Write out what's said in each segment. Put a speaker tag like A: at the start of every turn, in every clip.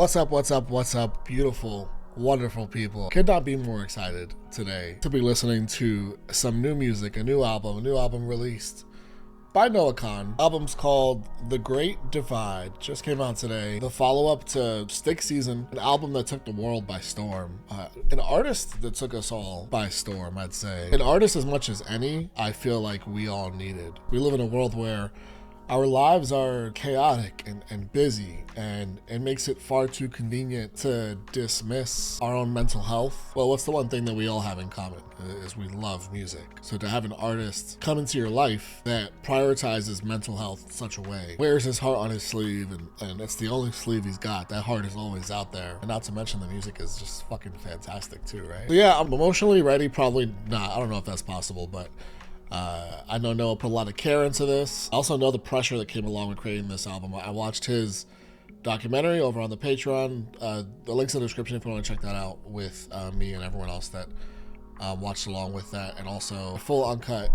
A: What's up, what's up, what's up, beautiful, wonderful people. Could not be more excited today to be listening to some new music, a new album released by KAHAN. Album's called The Great Divide, just came out today. The follow-up to Stick Season, an album that took the world by storm. An artist that took us all by storm, I'd say. An artist as much as any, I feel like we all needed. We live in a world where our lives are chaotic and busy, and it makes it far too convenient to dismiss our own mental health. Well, what's the one thing that we all have in common is we love music. So to have an artist come into your life that prioritizes mental health in such a way, wears his heart on his sleeve, and it's the only sleeve he's got. That heart is always out there. And not to mention the music is just fucking fantastic too, right? So yeah, I'm emotionally ready. Probably not. I don't know if that's possible, but I know Noah put a lot of care into this. I also know the pressure that came along with creating this album. I watched his documentary over on the Patreon. The link's in the description if you want to check that out with me and everyone else that watched along with that. And also full uncut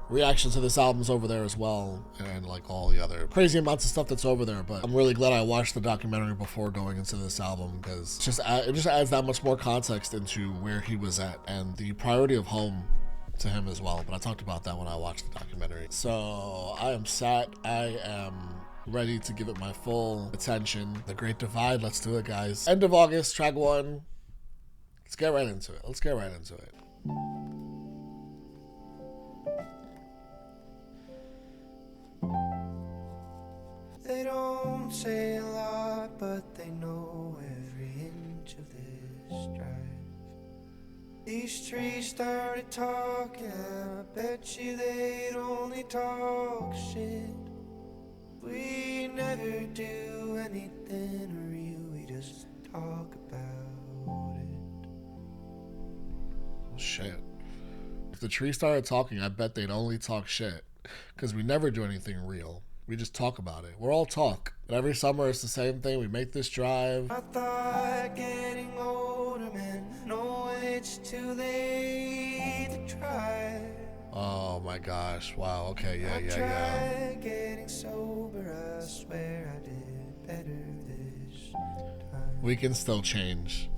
A: reactions to this album's over there as well, and like all the other crazy amounts of stuff that's over there. But I'm really glad I watched the documentary before going into this album, because it just adds that much more context into where he was at and the priority of home to him as well. But I talked about that when I watched the documentary. So I am sat, I am ready to give it my full attention. The Great Divide, let's do it, guys. End of August, track 1. Let's get right into it.
B: They don't say a lot, but they know every inch of this drive. These trees started talking, I bet you they'd only talk shit. We never do anything real, we just talk about it.
A: Oh, shit. If the trees started talking, I bet they'd only talk shit, because we never do anything real. We just talk about it. We're all talk. But every summer it's the same thing. We make this drive.
B: I thought getting older meant knowing it's too late to try.
A: Oh my gosh. Wow. Okay.
B: I
A: Yeah.
B: tried getting sober, I swear I did better this time.
A: We can still change.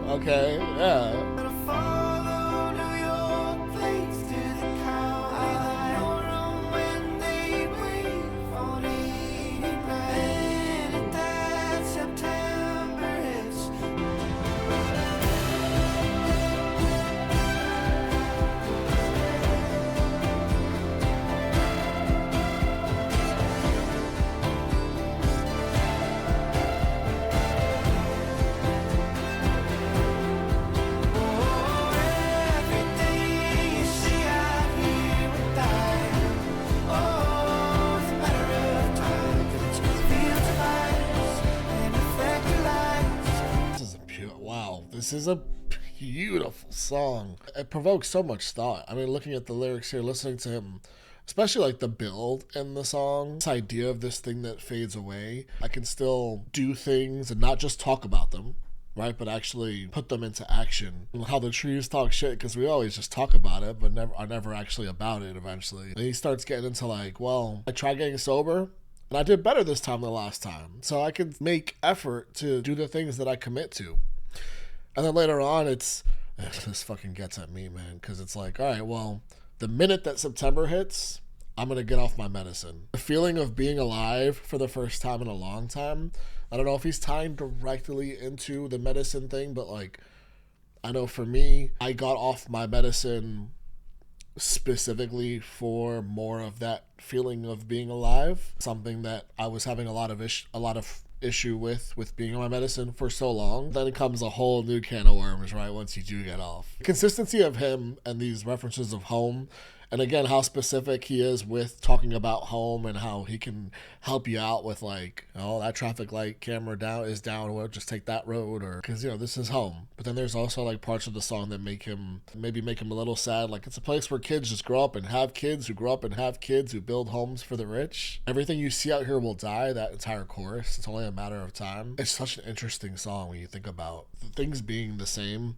A: Okay, yeah. This is a beautiful song. It provokes so much thought. I mean, looking at the lyrics here, listening to him, especially like the build in the song, this idea of this thing that fades away. I can still do things and not just talk about them, right? But actually put them into action. And how the trees talk shit, because we always just talk about it, but are never actually about it eventually. And he starts getting into like, well, I tried getting sober, and I did better this time than last time. So I can make effort to do the things that I commit to. And then later on, this fucking gets at me, man, because it's like, all right, well, the minute that September hits, I'm going to get off my medicine. The feeling of being alive for the first time in a long time, I don't know if he's tying directly into the medicine thing, but like, I know for me, I got off my medicine specifically for more of that feeling of being alive, something that I was having a lot of issue with being on my medicine for so long. Then it comes a whole new can of worms, right, once you do get off. The consistency of him and these references of home And again, how specific he is with talking about home and how he can help you out with like, oh, that traffic light camera down is down, we'll just take that road, or because this is home. But then there's also like parts of the song that make him a little sad. Like it's a place where kids just grow up and have kids who grow up and have kids who build homes for the rich. Everything you see out here will die. That entire chorus. It's only a matter of time. It's such an interesting song when you think about things being the same,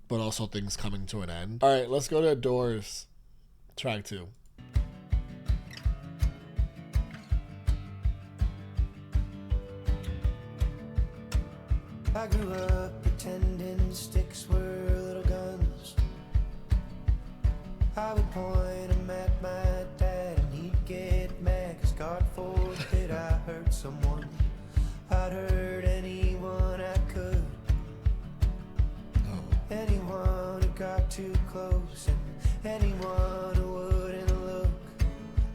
A: but also things coming to an end. All right, let's go to Doors. Track 2.
B: I grew up pretending sticks were little guns. I would point them at my dad and he'd get mad, 'cause God forbid I hurt someone. I'd hurt anyone I could. Anyone who got too close and anyone who wouldn't look.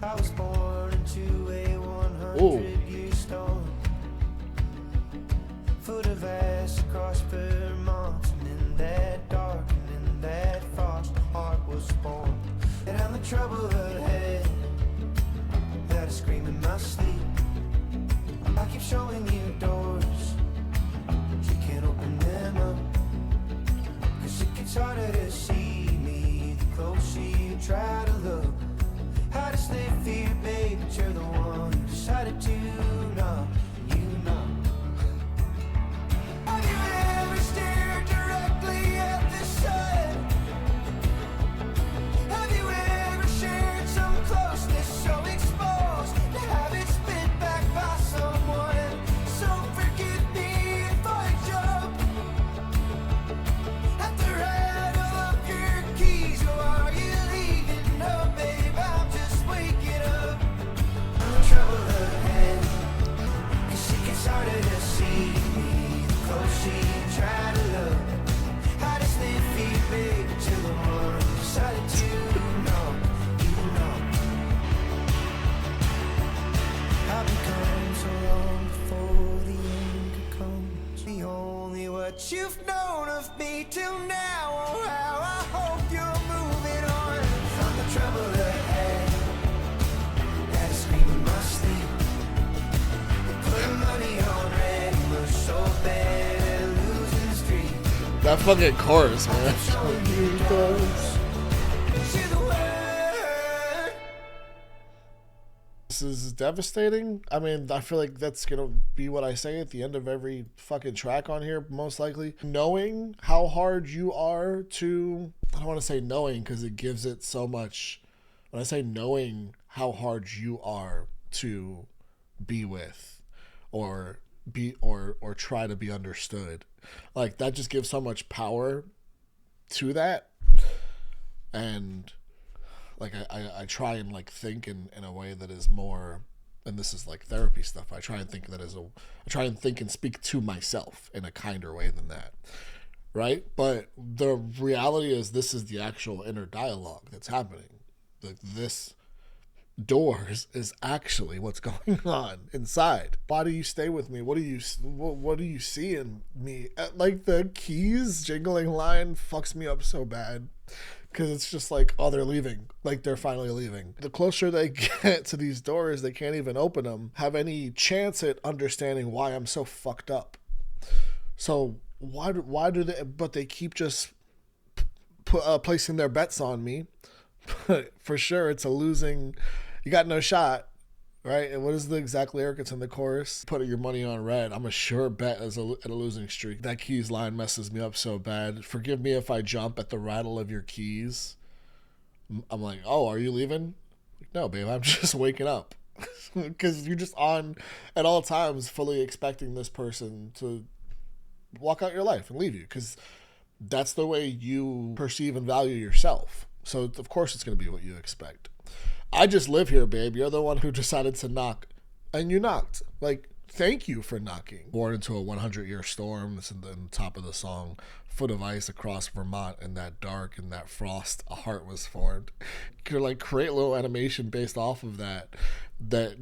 B: I was born into a 100-year storm. Foot of ass across Vermont, and in that dark and in that frost, my heart was born. And I'm the trouble ahead that I scream in my sleep. I keep showing you doors, you can't open them up. It's harder to see me the closer you try to look. How does they fear, babe, but you're the one who decided to knock, you know. Have you ever stared directly at the sun? Have you ever shared some closeness so exposed to have it spit back by someone? So forgive me if I jump at the rattle of your keys. Or are you leaving? No, babe, I'm just waking up. I'm trouble ahead, 'cause it gets harder to see me the closer you try to look. How does it feel, babe, but you're the one who decided to know, you know. I've become so long before the end comes. The only what you've known of me till now. Oh, how I hope you're moving on from the trouble ahead that I scream in my sleep. Put money on red and we're so bad at losing streak.
A: That fucking chorus, man.
B: Showing you doors to the world.
A: This is devastating. I mean, I feel like that's gonna be what I say at the end of every fucking track on here, most likely. Knowing how hard you are to, I don't want to say knowing because it gives it so much. When I say knowing how hard you are to be with or try to be understood, like that just gives so much power to that. And like I try and like think in a way that is more, and this is like therapy stuff. I try and think and speak to myself in a kinder way than that, right? But the reality is, this is the actual inner dialogue that's happening. Like this Doors is actually what's going on inside. Why do you stay with me? What do you see in me? Like the keys jingling line fucks me up so bad. Because it's just like, oh, they're leaving. Like, they're finally leaving. The closer they get to these doors, they can't even open them, have any chance at understanding why I'm so fucked up. So why do they, but they keep just placing their bets on me. But for sure, it's a losing, you got no shot. Right? And what is the exact lyric? It's in the chorus. Put your money on red. I'm a sure bet at a losing streak. That keys line messes me up so bad. Forgive me if I jump at the rattle of your keys. I'm like, oh, are you leaving? No, babe, I'm just waking up. Because you're just on at all times fully expecting this person to walk out your life and leave you. Because that's the way you perceive and value yourself. So, of course, it's going to be what you expect. I just live here, babe. You're the one who decided to knock, and you knocked. Like, thank you for knocking. Born into a 100-year storm. It's in the top of the song. Foot of ice across Vermont in that dark and that frost. A heart was formed. You could like create a little animation based off of that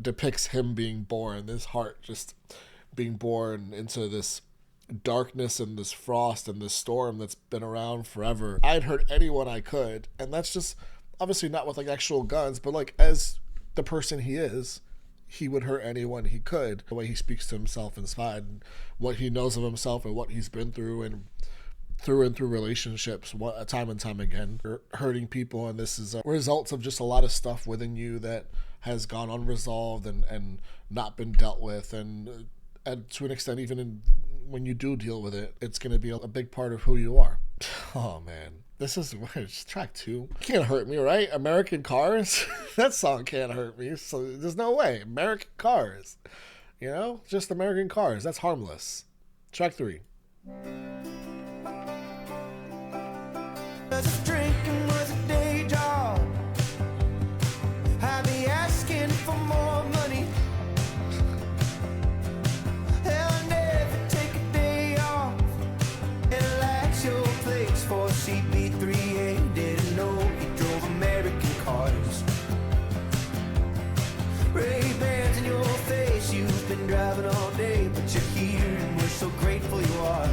A: depicts him being born. This heart just being born into this darkness and this frost and this storm that's been around forever. I'd hurt anyone I could, and that's just obviously not with like actual guns, but like as the person he is, he would hurt anyone he could. The way he speaks to himself inside, and what he knows of himself, and what he's been through, and through relationships, time and time again, hurting people. And this is a result of just a lot of stuff within you that has gone unresolved and not been dealt with, and to an extent, even when you do deal with it, it's going to be a big part of who you are. Oh man, this is track 2. Can't hurt me, right? American Cars. That song can't hurt me, so there's no way. American Cars, just American Cars. That's harmless. Track 3.
B: If drinking was a day job, I'd be asking for more money. I'll never take a day off and lax your plates for CP3A. Didn't know you drove American cars. Ray-Bans in your face, you've been driving all day, but you're here and we're so grateful you are.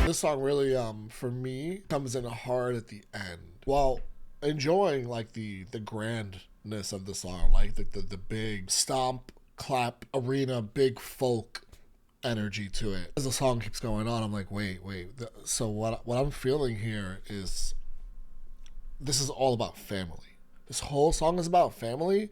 A: This song really, for me, comes in hard at the end. While enjoying like the grandness of the song, like the big stomp, clap, arena, big folk energy to it. As the song keeps going on, I'm like, wait. So what I'm feeling here is this is all about family. This whole song is about family.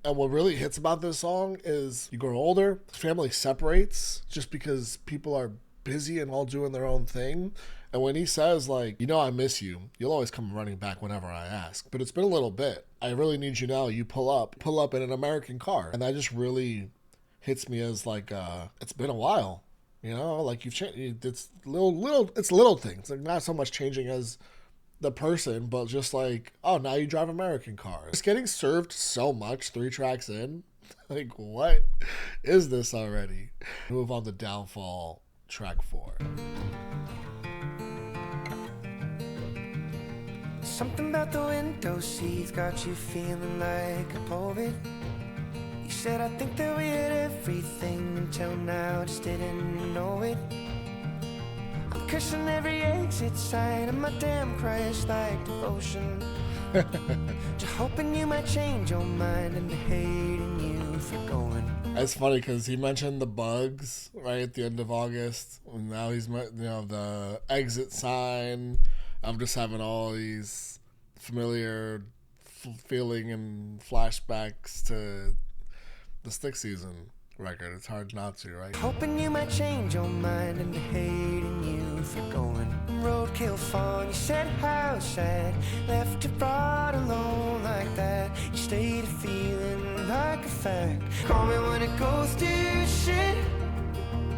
A: And what really hits about this song is you grow older, family separates just because people are busy and all doing their own thing. And when he says like, I miss you, you'll always come running back whenever I ask, but it's been a little bit. I really need you now. You pull up in an American car. And that just really hits me as like, it's been a while, like you've changed. It's little things, like not so much changing as the person, but just like, oh, now you drive American cars. It's getting served so much 3 tracks in. Like, what is this already? Move on to Downfall, track 4.
B: Something about the window seats got you feeling like a poet. You said I think that we had everything until now, just didn't know it. I'm cursing every exit sign and my damn Christ like devotion. Just hoping you might change your mind and hating you for going.
A: It's funny because he mentioned the bugs right at the end of August, and now he's the exit sign. I'm just having all these familiar feeling and flashbacks to the Stick Season record. It's hard not to, right?
B: Hoping you might change your mind and hating you for going. Roadkill phone, you said how sad, left you brought alone like that. You stayed feeling like a fact. Call me when it goes to shit.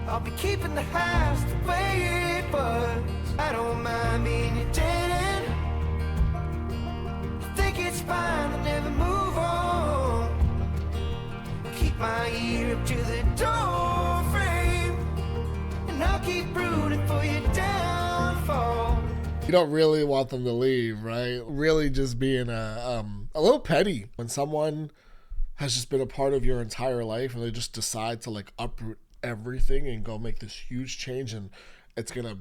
B: I'll be keeping the house the way it was. I don't mind being your dead end. I think it's fine to never move on. Keep my ear up to the door frame, and I'll keep rooting for your downfall.
A: You don't really want them to leave, right? Really just being a little petty when someone has just been a part of your entire life and they just decide to like uproot everything and go make this huge change, and it's gonna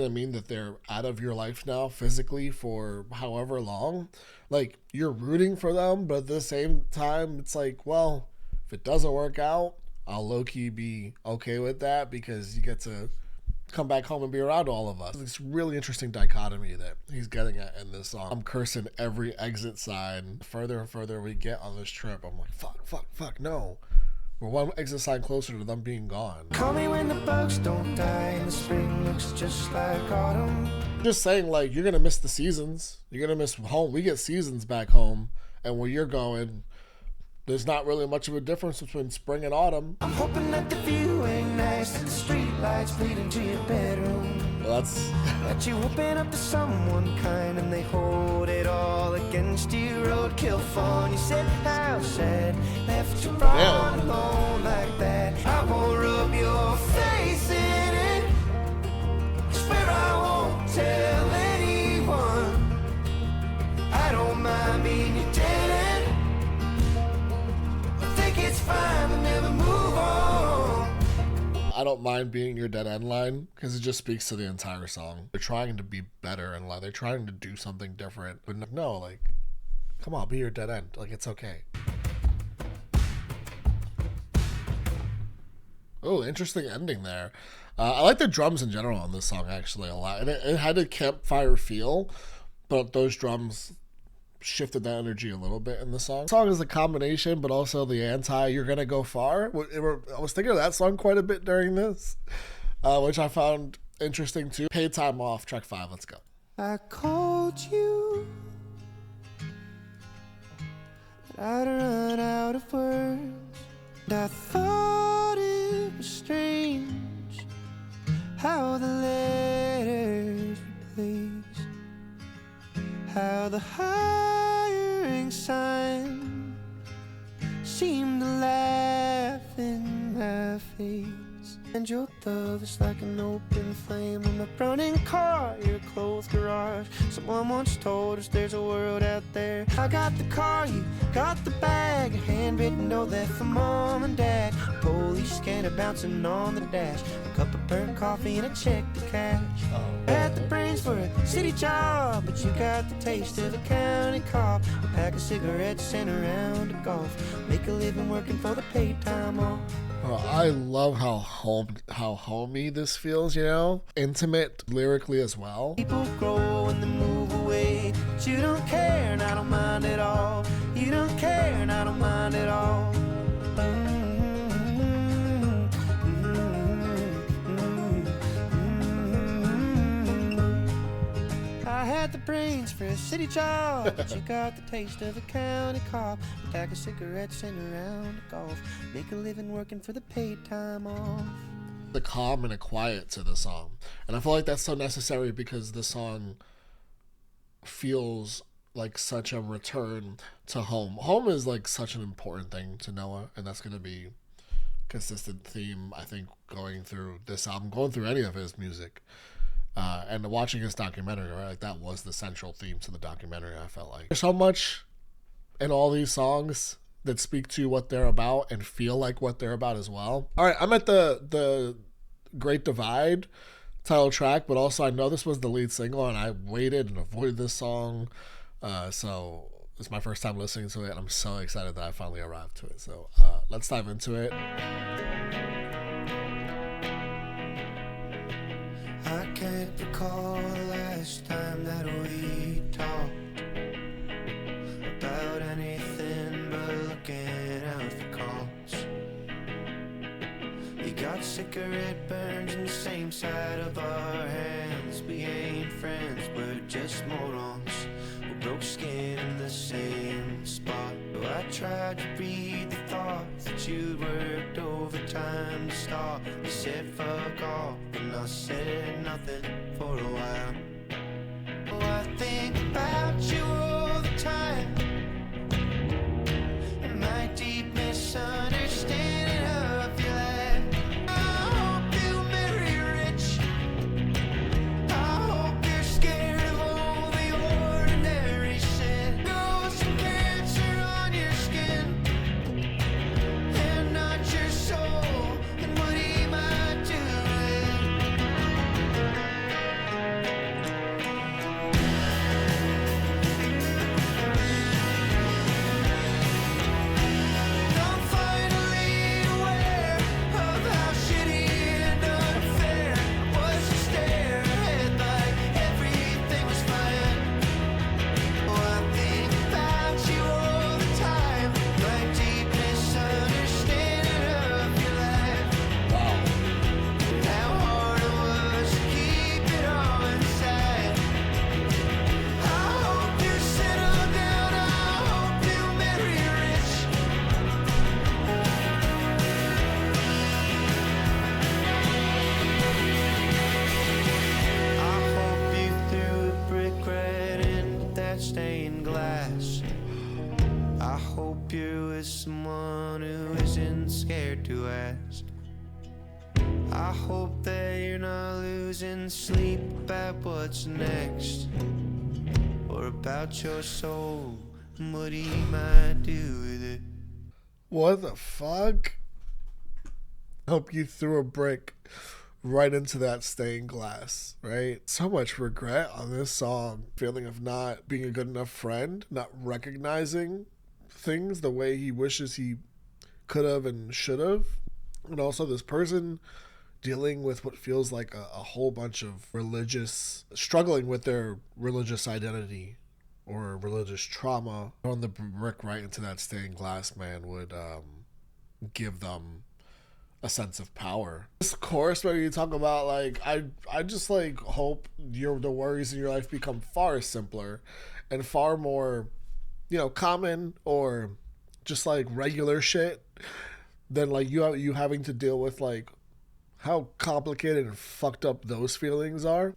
A: mean that they're out of your life now physically for however long. Like, you're rooting for them, but at the same time it's like, well, if it doesn't work out, I'll low-key be okay with that because you get to come back home and be around all of us. This really interesting dichotomy that he's getting at in this song. I'm cursing every exit sign. The further and further we get on this trip, I'm like, fuck, no. We're one exit sign closer to them being gone.
B: Call me when the bugs don't die and the spring looks just like autumn.
A: Just saying, like, you're gonna miss the seasons. You're gonna miss home. We get seasons back home, and where you're going, there's not really much of a difference between spring and autumn.
B: I'm hoping that the view ain't nice, that the street lights bleed into your bedroom.
A: Well, that's
B: that you open up to someone kind and they hold it all against you. Roadkill fun, you said how sad, left you all alone like that. I won't rub your face in it, swear I won't tell anyone. I don't mind being your dead end, I think it's fine to never move on.
A: I don't mind being your dead end line because it just speaks to the entire song. They're trying to be better in life. They're trying to do something different. But no, like, come on, be your dead end. Like, it's okay. Oh, interesting ending there. I like the drums in general on this song actually a lot. And it had a campfire feel, but those drums shifted that energy a little bit in the song. The song is a combination, but also the anti "you're gonna go far." I was thinking of that song quite a bit during this, which I found interesting too. Paid Time Off, track 5. Let's go.
B: I called you, but I'd run out of words. And I thought it was strange how the letters replaced, how the hiring sign seemed to laugh in my face. And your love is like an open flame in my burning car, your closed garage. Someone once told us there's a world out there. I got the car, you got the bag, a handwritten note left for mom and dad, a police scanner bouncing on the dash, a cup of burnt coffee and a check to cash. I had the brains for a city job, but you got the taste of a county cop. A pack of cigarettes and a round of golf, make a living working for the paid time off.
A: I love how homey this feels, you know? Intimate lyrically as well.
B: People grow and they move away, but you don't care and I don't mind at all. You don't care and I don't mind at all. I had the brains for a city job, but you got the taste of a county cop. A pack of cigarettes and a round of golf, make a living working for the paid time off.
A: The calm and a quiet to the song, and I feel like that's so necessary because the song feels like such a return to home. Home is like such an important thing to Noah, and that's going to be consistent theme, I think, going through this album, going through any of his music. And watching his documentary, right, like that was the central theme to the documentary. I felt like there's so much in all these songs that speak to what they're about and feel like what they're about as well. All right, I'm at the Great Divide title track, but also I know this was the lead single, and I waited and avoided this song, so it's my first time listening to it, and I'm so excited that I finally arrived to it. So let's dive into it.
B: I can't recall the last time that we talked about anything but looking out for calls. We got cigarette burns in the same side of our hands. We ain't friends, we're just morons. We broke skin in the same spot. Oh, I tried to read the thoughts that you'd worked overtime to start. You said fuck off, and I said nothing for a while. Oh, I think about you all the time, and my deep misunderstanding of your life. I hope you marry rich, I hope you're scared of all the ordinary shit. Grow some cancer on your skin and not your soul, and what he might do. stained glass. I hope you're with someone who isn't scared to ask. I hope that you're not losing sleep about what's next, or about your soul and what he might do with it.
A: What the fuck? Hope you threw a brick right into that stained glass, right? So much regret on this song. Feeling of not being a good enough friend, not recognizing things the way he wishes he could have and should have. And also this person dealing with what feels like a whole bunch of struggling with their religious identity or religious trauma. Throwing the brick right into that stained glass, man, would give them a sense of power. This chorus where you talk about like, I just like hope the worries in your life become far simpler and far more, common or just like regular shit than like you having to deal with like how complicated and fucked up those feelings are.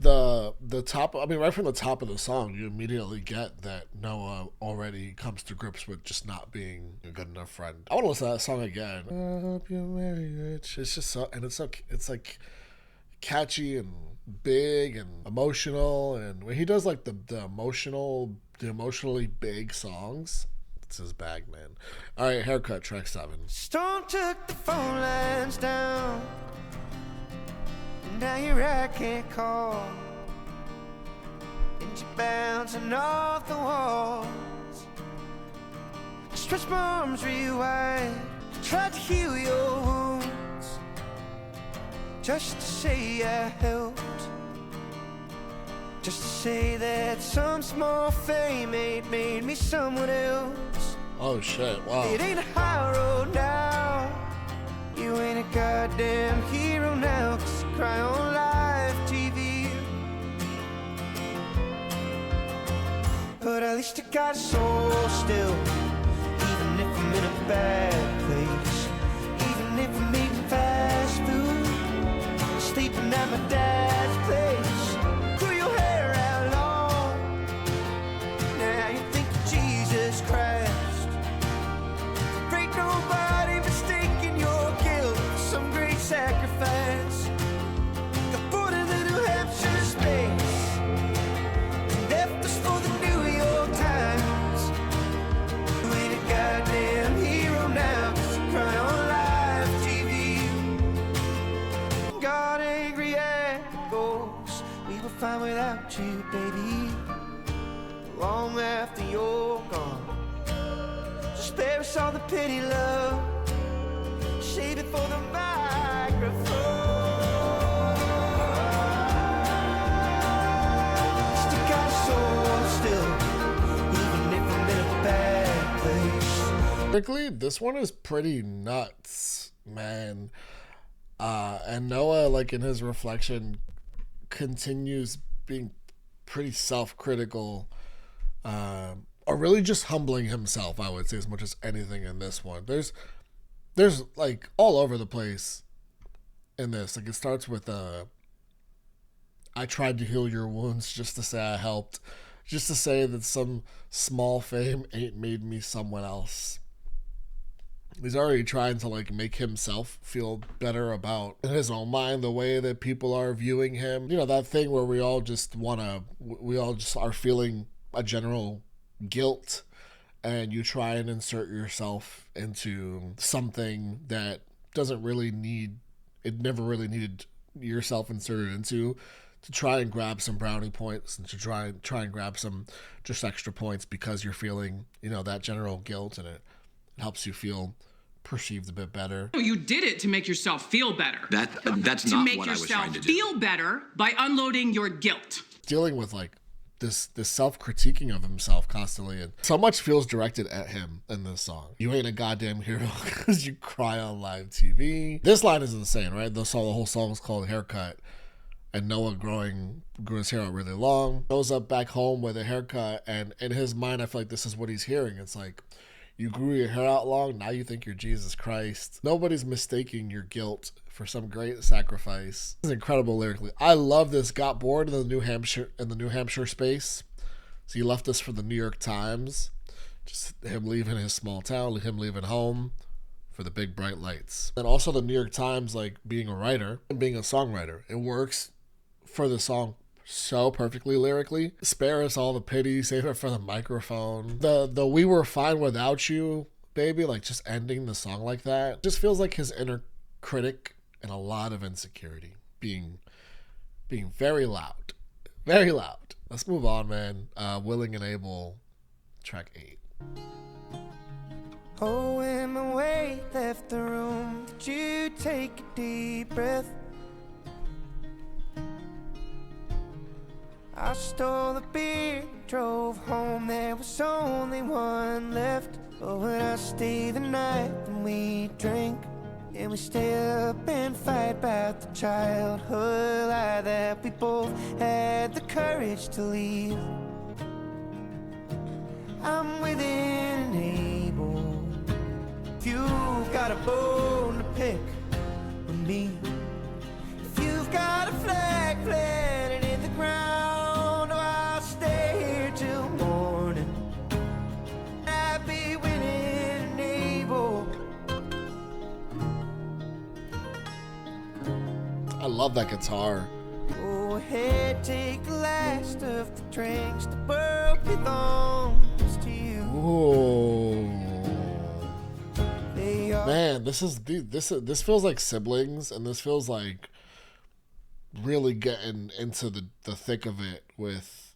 A: The top, right from the top of the song, you immediately get that Noah already comes to grips with just not being a good enough friend. I want to listen to that song again. I hope you're very rich. It's just so, and it's like catchy and big and emotional, and when he does like the emotionally big songs, it's his bag, man. All right, Haircut, track 7.
B: Storm took the phone lines down. Now you're I can't call, and you're bouncing off the walls. I stretch my arms real wide, tried to heal your wounds, just to say I helped, just to say that some small fame ain't made me someone else.
A: Oh shit, wow.
B: It ain't a high road now, you ain't a goddamn hero now, 'cause you cry on live TV. But at least I got a soul still, even if I'm in a bad place, even if I'm eating fast food, sleeping at my dad's place. Grew your hair out long, now you think you're Jesus Christ. There ain't nobody mistaking your guilt for some great sacrifice. Got born in the New Hampshire space, and left us for the New York Times. You ain't a goddamn hero now, 'cause you cry on live TV. Got angry echoes, we were fine without you, baby. Long after you're gone, so spare us all the pity, love. Save it for the microphone. Still got a soul still, even if I'm in a bad place.
A: Quickly, this one is pretty nuts, man. And Noah, like in his reflection, continues being pretty self-critical, or really just humbling himself, I would say, as much as anything in this one. There's like all over the place in this. Like it starts with I tried to heal your wounds just to say I helped, just to say that some small fame ain't made me someone else. He's already trying to like make himself feel better about, in his own mind, the way that people are viewing him. That thing where we all just are feeling a general guilt, and you try and insert yourself into something that doesn't really never really needed yourself inserted into, to try and grab some brownie points and to try and grab some just extra points because you're feeling, that general guilt, and it helps you feel perceived a bit better.
C: You did it to make yourself feel better.
D: That's
C: to
D: not
C: make
D: what I was
C: yourself
D: trying to do.
C: feel better by unloading your guilt.
A: Dealing with like this self-critiquing of himself constantly, and so much feels directed at him in this song. You ain't a goddamn hero because you cry on live TV. This line is insane, right? The whole song is called Haircut, and Noah grew his hair out really long, goes up back home with a haircut, and in his mind I feel like this is what he's hearing. It's like, You grew your hair out long, now you think you're Jesus Christ. Nobody's mistaking your guilt for some great sacrifice. This is incredible lyrically. I love this. Got bored in the New Hampshire space. So he left us for the New York Times. Just him leaving his small town, him leaving home for the big bright lights. And also the New York Times, like being a writer and being a songwriter. It works for the song so perfectly lyrically. Spare us all the pity, save it for the microphone. The we were fine without you, baby, like just ending the song like that. Just feels like his inner critic and a lot of insecurity being very loud. Very loud. Let's move on, man. Willing and Able, track 8.
B: Oh, when my weight left the room, did you take a deep breath? I stole the beer, drove home, there was only one left. But would I stay the night when we drank? And we stay up and fight about the childhood lie that we both had the courage to leave. I'm willing and able. If you've got a bone to pick with me, if you've got a flag planted in the ground, oh, I'll stay here till morning. I'd be willing and able.
A: I love that guitar.
B: Go ahead, take the last of the drinks. The world belongs to you.
A: Ooh. Man, this feels like siblings, and this feels like really getting into the thick of it with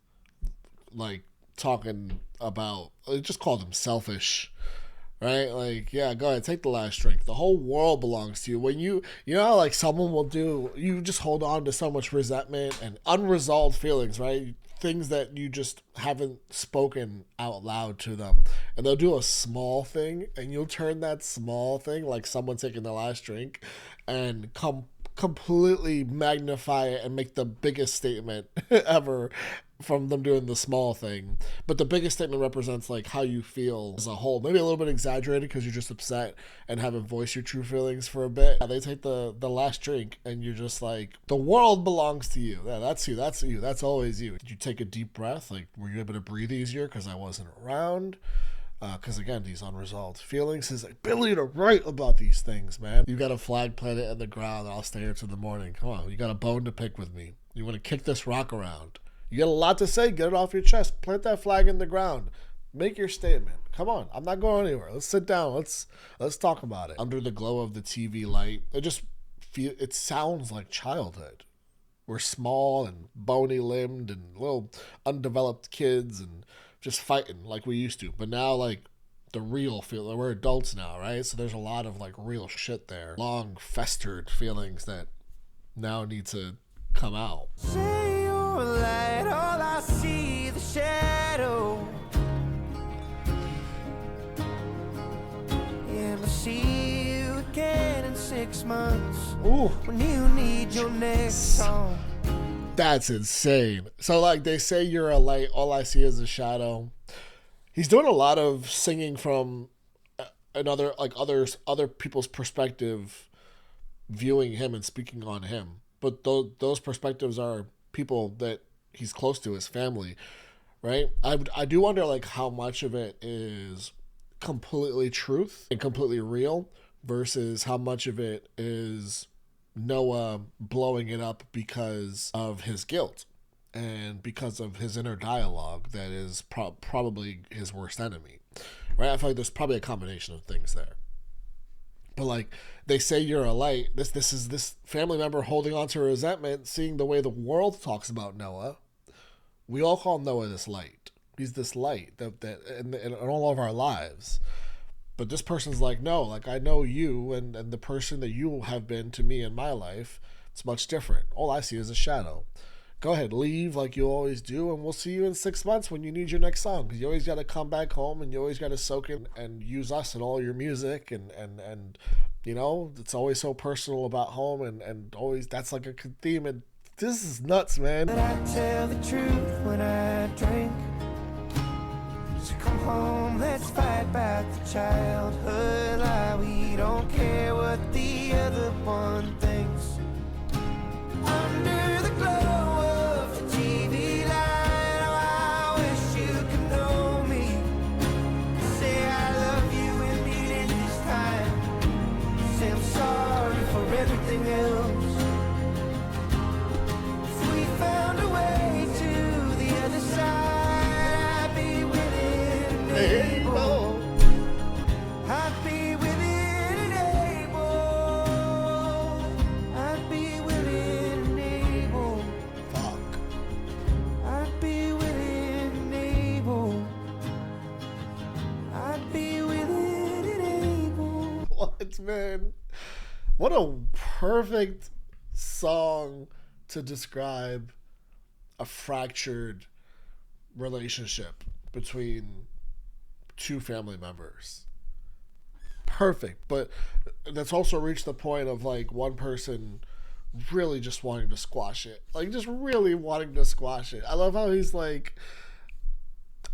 A: like talking about, just call them selfish, right? Like, yeah, go ahead, take the last drink. The whole world belongs to you. When you know how, like, someone will do, you just hold on to so much resentment and unresolved feelings, right? Things that you just haven't spoken out loud to them, and they'll do a small thing, and you'll turn that small thing, like someone taking the last drink, and completely magnify it and make the biggest statement ever from them doing the small thing. But the biggest statement represents like how you feel as a whole, maybe a little bit exaggerated because you're just upset and haven't voiced your true feelings for a bit. They take the last drink, and you're just like, the world belongs to you. Yeah, that's you, that's always you. Did you take a deep breath? Like, were you able to breathe easier because I wasn't around? Because again, these unresolved feelings, his ability to write about these things, man. You got a flag planted in the ground, I'll stay here till the morning. Come on, you got a bone to pick with me. You want to kick this rock around. You got a lot to say, get it off your chest. Plant that flag in the ground. Make your statement. Come on, I'm not going anywhere. Let's sit down. Let's talk about it. Under the glow of the TV light, it sounds like childhood. We're small and bony limbed and little undeveloped kids and just fighting like we used to. But now, like, the real feel, we're adults now, right? So there's a lot of like real shit there. Long festered feelings that now need to come out.
B: Say your light, all I see the shadow. And I'll see you again in 6 months.
A: Ooh.
B: When you need your next song.
A: That's insane. So like they say you're a light, all I see is a shadow. He's doing a lot of singing from another, like other people's perspective, viewing him and speaking on him. But those perspectives are people that he's close to, his family, right? I do wonder like how much of it is completely truth and completely real versus how much of it is Noah blowing it up because of his guilt and because of his inner dialogue that is probably his worst enemy, right? I feel like there's probably a combination of things there. But like they say you're a light, this is this family member holding on to resentment, seeing the way the world talks about Noah. We all call Noah this light. He's this light that in all of our lives. But this person's like, no, like I know you and the person that you have been to me in my life, it's much different. All I see is a shadow. Go ahead, leave like you always do, and we'll see you in 6 months when you need your next song. Because you always got to come back home, and you always got to soak in and use us in all your music, and you know, it's always so personal about home, and always that's like a theme. And this is nuts, man.
B: But I tell the truth when I drink. So come home, let's fight about the childhood lie. We don't care what the other one thinks. Under the glow of the TV light, oh, I wish you could know me. Say I love you and mean it this time. Say I'm sorry for everything else. If we found a way to the other side, I'd be willing and able. I'd be willing and able. I'd be willing and able.
A: Fuck.
B: I'd be willing and able. I'd be willing and able.
A: What, man? What a perfect song to describe a fractured relationship between two family members. Perfect. But that's also reached the point of like one person really just wanting to squash it. Like just really wanting to squash it. I love how he's like,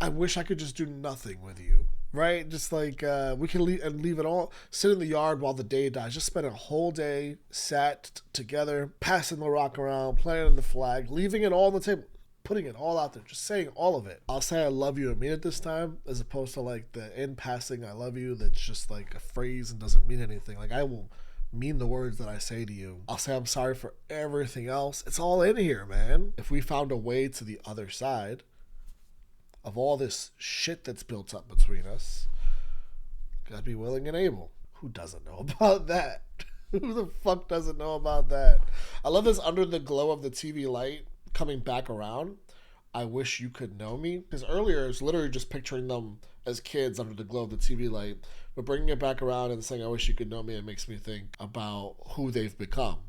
A: I wish I could just do nothing with you. Right? Just like we can leave it all, sit in the yard while the day dies. Just spend a whole day sat together, passing the rock around, planting the flag, leaving it all on the table, putting it all out there, just saying all of it. I'll say I love you and mean it this time, as opposed to like the in passing I love you that's just like a phrase and doesn't mean anything. Like I will mean the words that I say to you. I'll say I'm sorry for everything else. It's all in here, man. If we found a way to the other side of all this shit that's built up between us, I'd be willing and able. Who doesn't know about that? Who the fuck doesn't know about that? I love this under the glow of the TV light coming back around. I wish you could know me. Because earlier, I was literally just picturing them as kids under the glow of the TV light. But bringing it back around and saying, I wish you could know me, it makes me think about who they've become.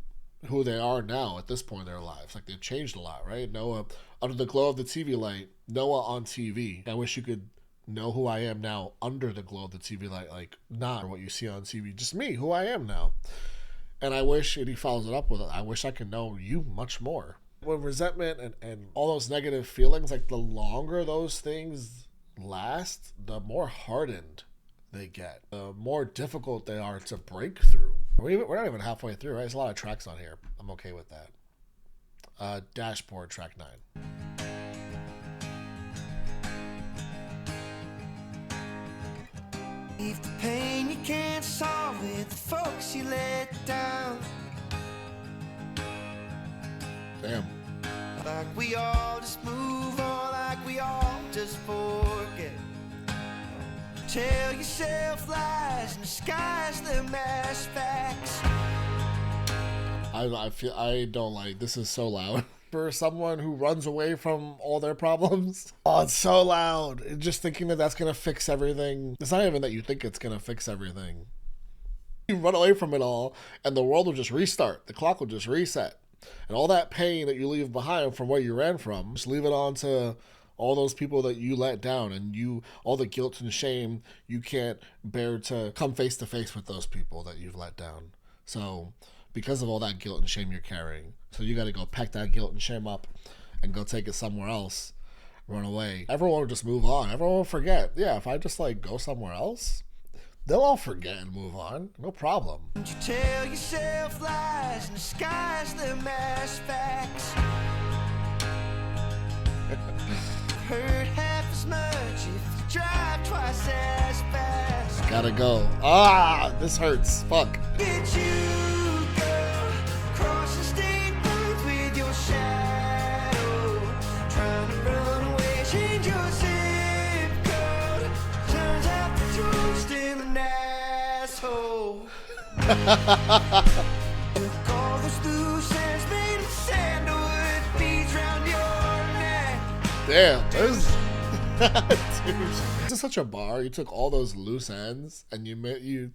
A: Who they are now at this point in their lives. Like they've changed a lot, right? Noah, under the glow of the TV light, Noah on TV. I wish you could know who I am now under the glow of the TV light, like not what you see on TV, just me, who I am now. And I wish, and he follows it up with it, I wish I could know you much more. When resentment and all those negative feelings, like the longer those things last, the more hardened they get, the more difficult they are to break through. We're not even halfway through, right? There's a lot of tracks on here. I'm okay with that. Dashboard, track 9.
B: If the pain you can't solve it, the folks you let down.
A: Damn.
B: Like we all just move on, like we all just forget. Tell yourself lies and disguise them as facts.
A: I don't like, this is so loud. For someone who runs away from all their problems. Oh, it's so loud. And just thinking that that's going to fix everything. It's not even that you think it's going to fix everything. You run away from it all and the world will just restart. The clock will just reset. And all that pain that you leave behind from where you ran from, just leave it on to all those people that you let down, and all the guilt and shame you can't bear to come face to face with those people that you've let down. So because of all that guilt and shame you're carrying, so you got to go pack that guilt and shame up and go take it somewhere else, run away. Everyone will just move on. Everyone will forget. Yeah, if I just like go somewhere else, they'll all forget and move on. No problem.
B: You tell yourself lies and disguise them as facts. Hurt half as much if you drive twice as fast.
A: Gotta go. This hurts. Fuck.
B: Get you, girl, crossing state lines with your shadow. Trying to run away, change your zip code. Turns out that you're still an asshole. Look, all those loose ends made of sandalwood beads round your neck.
A: Damn, there's dude, this is such a bar. You took all those loose ends and you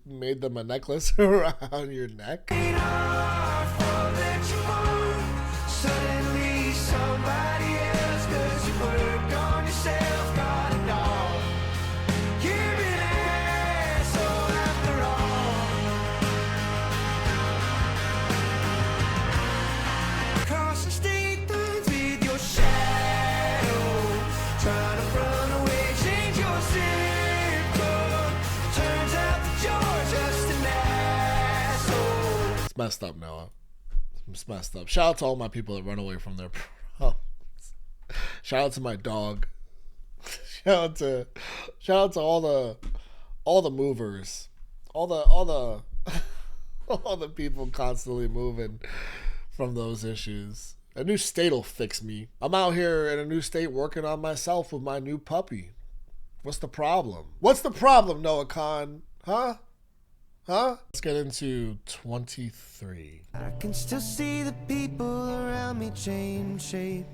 A: made them a necklace around your neck.
B: Ain't our fault that you want suddenly somebody else, 'cause you worked on yourself, got it all. You're an asshole after all. Crossing state lines with your shadow, trying to run away, change your
A: It's messed up, Noah. It's messed up. Shout out to all my people that run away from their problems. Shout out to my dog. Shout out to all the movers. All the people constantly moving from those issues. A new state will fix me. I'm out here in a new state working on myself with my new puppy. What's the problem? What's the problem, Noah Khan? Huh? Let's get into 23.
B: I can still see the people around me change shape.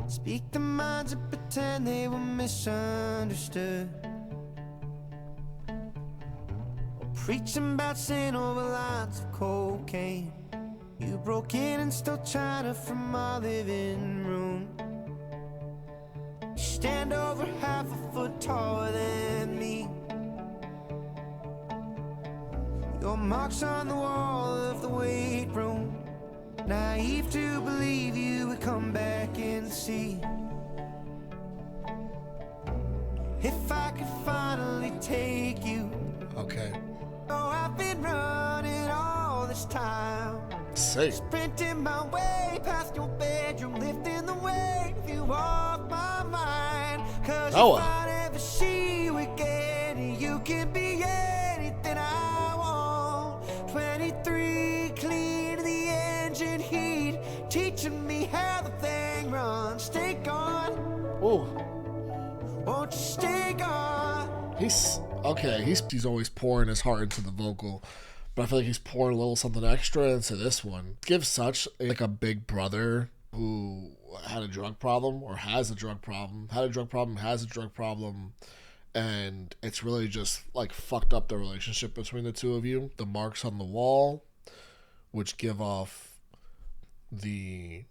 B: Speak their minds and pretend they were misunderstood. Or preaching about sin over lines of cocaine. You broke in and stole china from my living room. You stand over half a foot taller than me. Your marks on the wall of the weight room. Naive to believe you would come back and see. If I could finally take you.
A: Okay.
B: Oh, I've been running all this time.
A: Say.
B: Sprinting my way past your bedroom, lifting the weight of you off my mind. Cause
A: Noah.
B: if I never see you again, you can be anything I want. 23, clean the engine heat, teaching me how the thing runs. Stay gone.
A: Ooh.
B: Won't you stay gone?
A: He's always pouring his heart into the vocal, but I feel like he's pouring a little something extra into this one. Gives such a big brother who had a drug problem or has a drug problem, has a drug problem, and it's really just like fucked up the relationship between the two of you. The marks on the wall, which give off the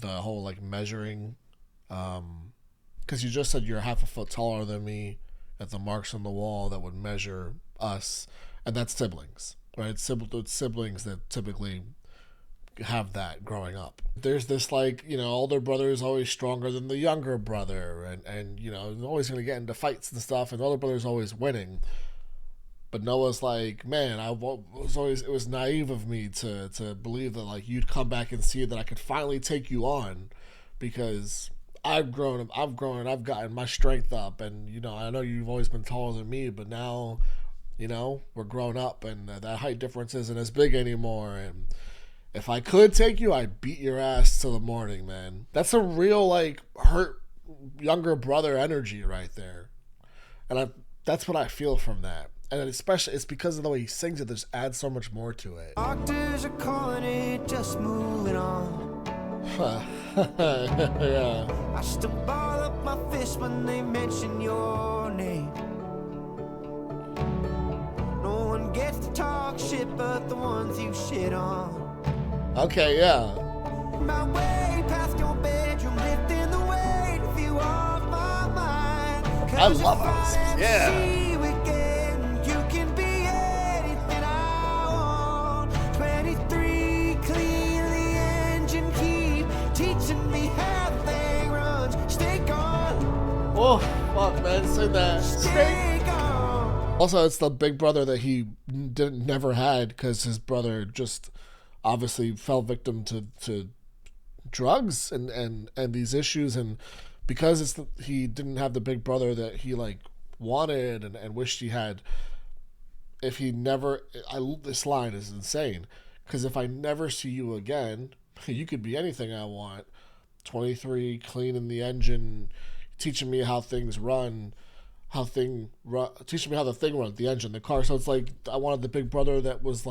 A: whole like measuring, because you just said you're half a foot taller than me, at the marks on the wall that would measure us, and that's siblings, right? Siblings that typically have that growing up. There's this older brother is always stronger than the younger brother, and always going to get into fights and stuff, and the older brother's always winning. But Noah's like, man, it was naive of me to believe that like you'd come back and see that I could finally take you on, because I've grown, I've gotten my strength up, and I know you've always been taller than me, but now, we're grown up, and that height difference isn't as big anymore, and if I could take you, I'd beat your ass till the morning, man. That's a real, hurt younger brother energy right there, and that's what I feel from that, and especially, it's because of the way he sings it, just adds so much more to it.
B: Doctors are calling it just moving on.
A: Yeah.
B: I still ball up my fist when they mention your name. No one gets to talk shit but the ones you shit on.
A: Okay, yeah.
B: My way past your bedroom, lifting the weight of you off my mind.
A: I love us. Yeah.
B: See you again, you can be anything I want. 23, clean the engine, keep teaching me how the thing runs. Stay gone.
A: Oh, fuck, man, say that.
B: Stay gone.
A: Also, it's the big brother that he never had, because his brother just obviously fell victim to drugs and these issues, and because he didn't have the big brother that he wanted and wished he had. If he never, this line is insane, because if I never see you again, you could be anything I want. 23, cleaning the engine, teaching me how things run, teaching me how the thing runs, the engine, the car. So it's like I wanted the big brother that was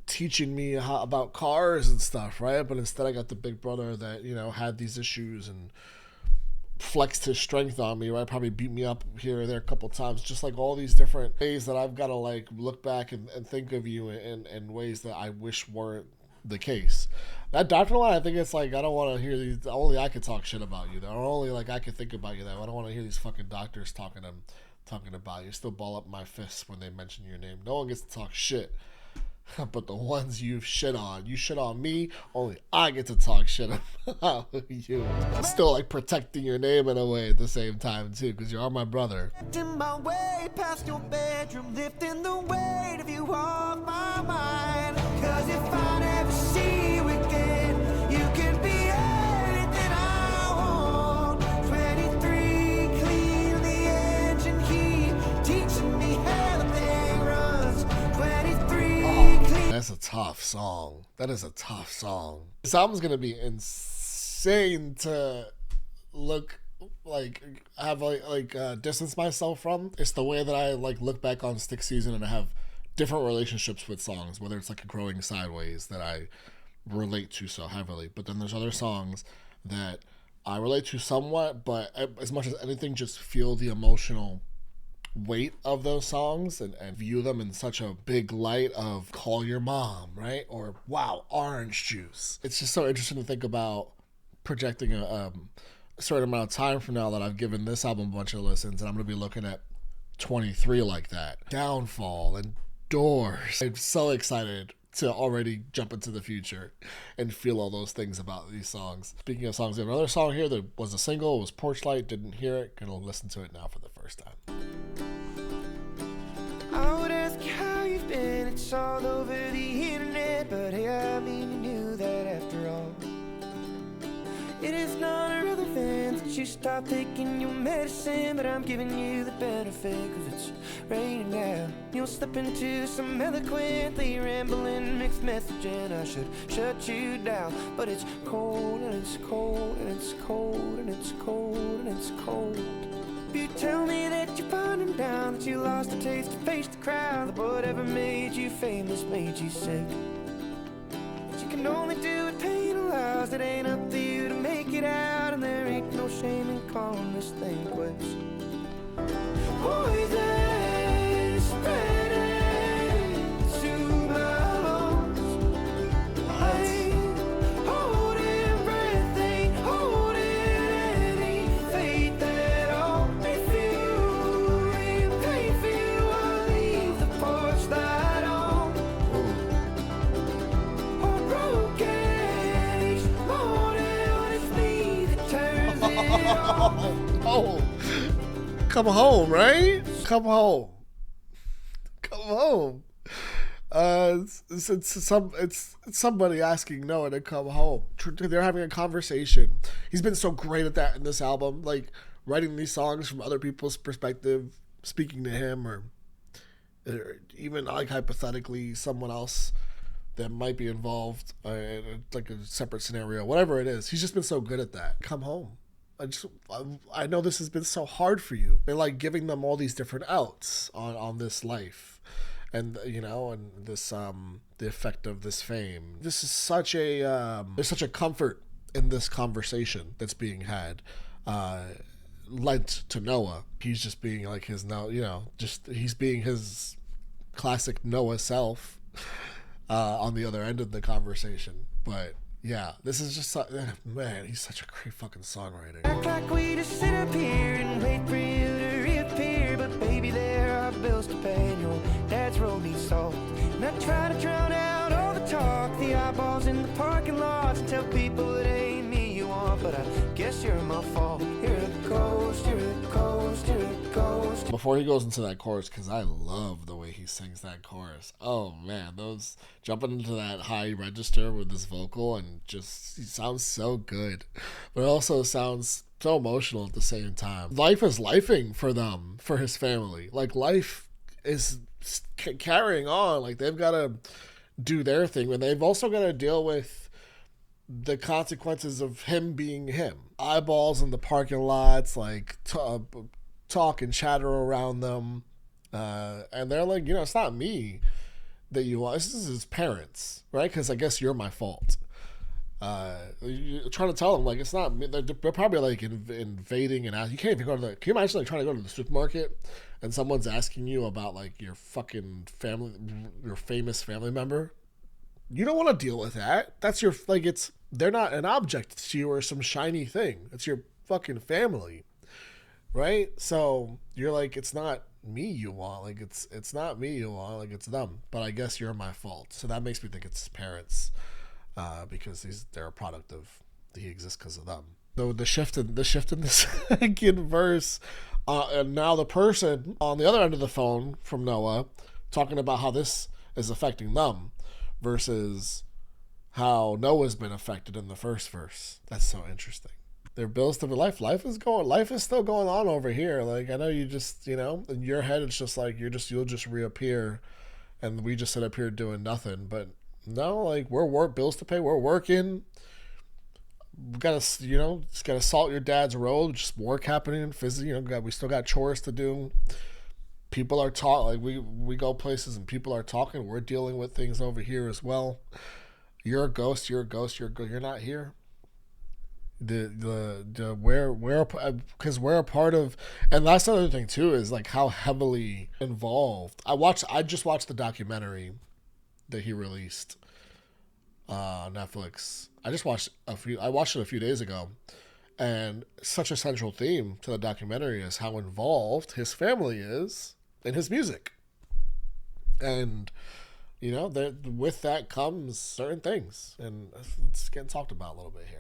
A: teaching me about cars and stuff, right? But instead I got the big brother that had these issues and flexed his strength on me, right? Probably beat me up here or there a couple times. Just all these different ways that I've got to look back and think of you in ways that I wish weren't the case. That doctor line, I think it's I don't want to hear these. Only I could talk shit about you, though. Or only I could think about you, though. I don't want to hear these fucking doctors talking about you. Still ball up my fists when they mention your name. No one gets to talk shit But the ones you've shit on, you shit on me, only I get to talk shit about you. Still like protecting your name in a way at the same time too, because you are my brother.
B: In my way past your bedroom, lifting the weight of you off my mind. Cause if I never see you again, you can be anything I want. 23, clean the engine heat, teaching me how the thing runs. 23, clean.
A: That's a tough song. That is a tough song. This album's gonna be insane to look like, have distance myself from. It's the way that I like look back on Stick Season and I have different relationships with songs, whether it's like a Growing Sideways that I relate to so heavily, but then there's other songs that I relate to somewhat, but as much as anything, just feel the emotional weight of those songs and view them in such a big light of Call Your Mom, right? Or wow, Orange Juice. It's just so interesting to think about projecting a certain amount of time from now that I've given this album a bunch of listens, and I'm going to be looking at 23 like that. Downfall and Doors. I'm so excited to already jump into the future and feel all those things about these songs. Speaking of songs, we have another song here that was a single. It was Porch Light. Didn't hear it. Gonna listen to it now for the first time.
B: I would ask how you've been, it's all over the internet, but hey, I mean you knew that after all. It is not irrelevant that you stop taking your medicine, but I'm giving you the benefit cause it's raining now. You'll slip into some eloquently rambling mixed messaging. I should shut you down, but it's cold and it's cold and it's cold and it's cold and it's cold. You tell me that you're finding down, that you lost the taste to face the crowd, that whatever made you famous made you sick. But you can only do what pain allows, it ain't up to you to make it out, and there ain't no shame in calling this thing quits. Poison spreading to my lungs. I'm holding breath, ain't holding any faith at all. If you pay for you, I'll leave the porch light on. Or broken each morning when it's me that turns it on.
A: Oh, come home, right? Come home. Come home. It's somebody asking Noah to come home. They're having a conversation. He's been so great at that in this album, like writing these songs from other people's perspective, speaking to him, or even like hypothetically someone else that might be involved, like a separate scenario, whatever it is. He's just been so good at that. Come home. I know this has been so hard for you. They're like giving them all these different outs on this life, and and this the effect of this fame. This is such a there's such a comfort in this conversation that's being had, lent to Noah. He's just being like his he's being his classic Noah self on the other end of the conversation, but. Yeah, this is just, man, he's such a great fucking songwriter.
B: Act like we just sit up here and wait for you to reappear, but baby, there are bills to pay and your dad's road needs salt. And I try to drown out all the talk, the eyeballs in the parking lots, and tell people it ain't me you want, but I guess you're my fault. You're a ghost, you're a ghost, you're a ghost.
A: Before he goes into that chorus, because I love the way he sings that chorus. Oh man, those jumping into that high register with his vocal, and just he sounds so good, but it also sounds so emotional at the same time. Life is lifing for them, for his family. Like life is carrying on. Like they've got to do their thing, and they've also got to deal with the consequences of him being him. Eyeballs in the parking lots, like talk and chatter around them, and they're like, it's not me that you want. This is his parents, right? Because I guess you're my fault. You're trying to tell them like it's not me. They're probably like invading and you can't even go to the. Can you imagine like trying to go to the supermarket and someone's asking you about like your fucking family, your famous family member? You don't want to deal with that. That's your they're not an object to you or some shiny thing. It's your fucking family, right? So you're like, it's not me you want. Like it's not me you want. Like it's them. But I guess you're my fault. So that makes me think it's his parents, because they're a product of he exists because of them. So the shift in the second verse, and now the person on the other end of the phone from Noah talking about how this is affecting them versus how Noah's been affected in the first verse. That's so interesting. Their bills to life. Life is still going on over here. Like I know you just, in your head it's just like you'll just reappear, and we just sit up here doing nothing. But no, like bills to pay. We're working. We gotta, just gotta salt your dad's road. Just work happening. Physically, we still got chores to do. People are talking. Like we go places and people are talking. We're dealing with things over here as well. You're a ghost. You're not here. Because we're a part of, and that's the other thing too is like how heavily involved. I just watched the documentary that he released on Netflix. I watched it a few days ago, and such a central theme to the documentary is how involved his family is in his music, and with that comes certain things, and it's getting talked about a little bit here.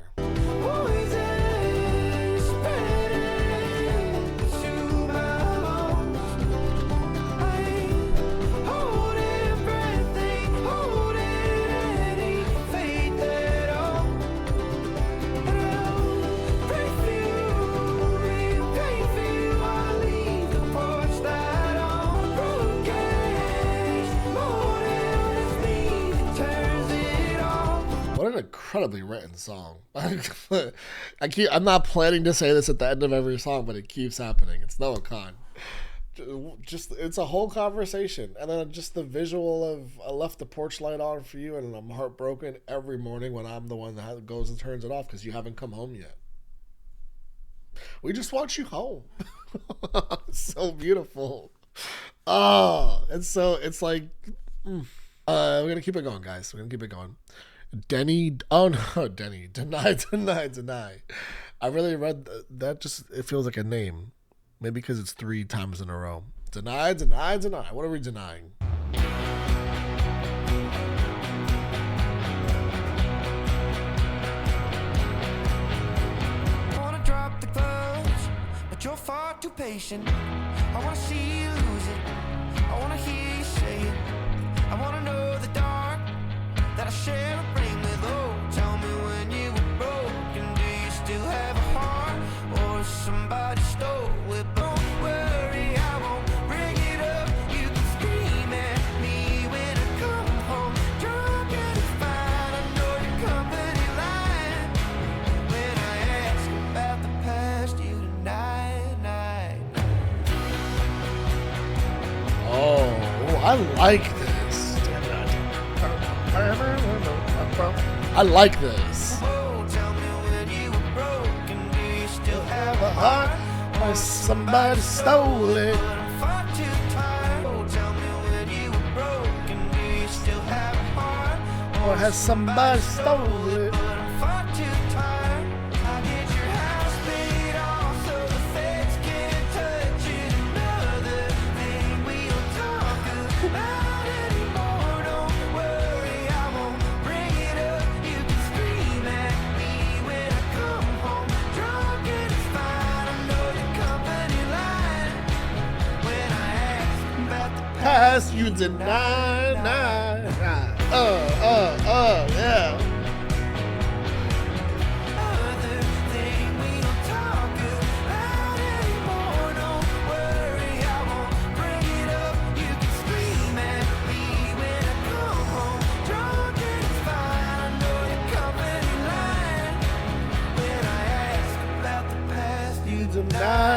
A: What an incredibly written song. I'm not planning to say this at the end of every song, but it keeps happening. It's Noah Kahan. It's a whole conversation. And then just the visual of I left the porch light on for you and I'm heartbroken every morning when I'm the one that goes and turns it off because you haven't come home yet. We just want you home. So beautiful. Oh, and so it's like, we're going to keep it going, guys. We're going to keep it going. Denny. Deny. I really read that. Just it feels like a name, maybe because it's 3 times in a row. Deny. What are we denying?
B: I wanna drop the gloves, but you're far too patient. I wanna see you lose it. I wanna hear you say it. I wanna know the dark that I share a ring with. Oh, tell me when you were broken. Do you still have a heart, or is somebody stole it? Don't worry, I won't bring it up. You can scream at me when I come home. Drunk and it's fine. I know your company line. When I ask about the past, you deny.
A: Oh, I like this. I like this.
B: Oh, tell me when you were broken. Do you still have a heart,
A: Or somebody stole it.
B: but I'm far too tired. Oh, tell me when you were broken. Do you still have a heart,
A: Or has somebody stole it?
B: but I'm far too tired. I get your house paid off so the feds can't touch it. Another thing we don't talk about anymore. Don't worry, I won't bring it up. You can scream at me when I come home. Drunk and it's fine. I know the company line. When I ask about the
A: Past you deny. Yeah.
B: other thing we don't talk about anymore. Don't worry, I won't bring it up. You can scream at me when I come home. Drunk and it's fine. I know your company line. When I ask about the past, you
A: Deny.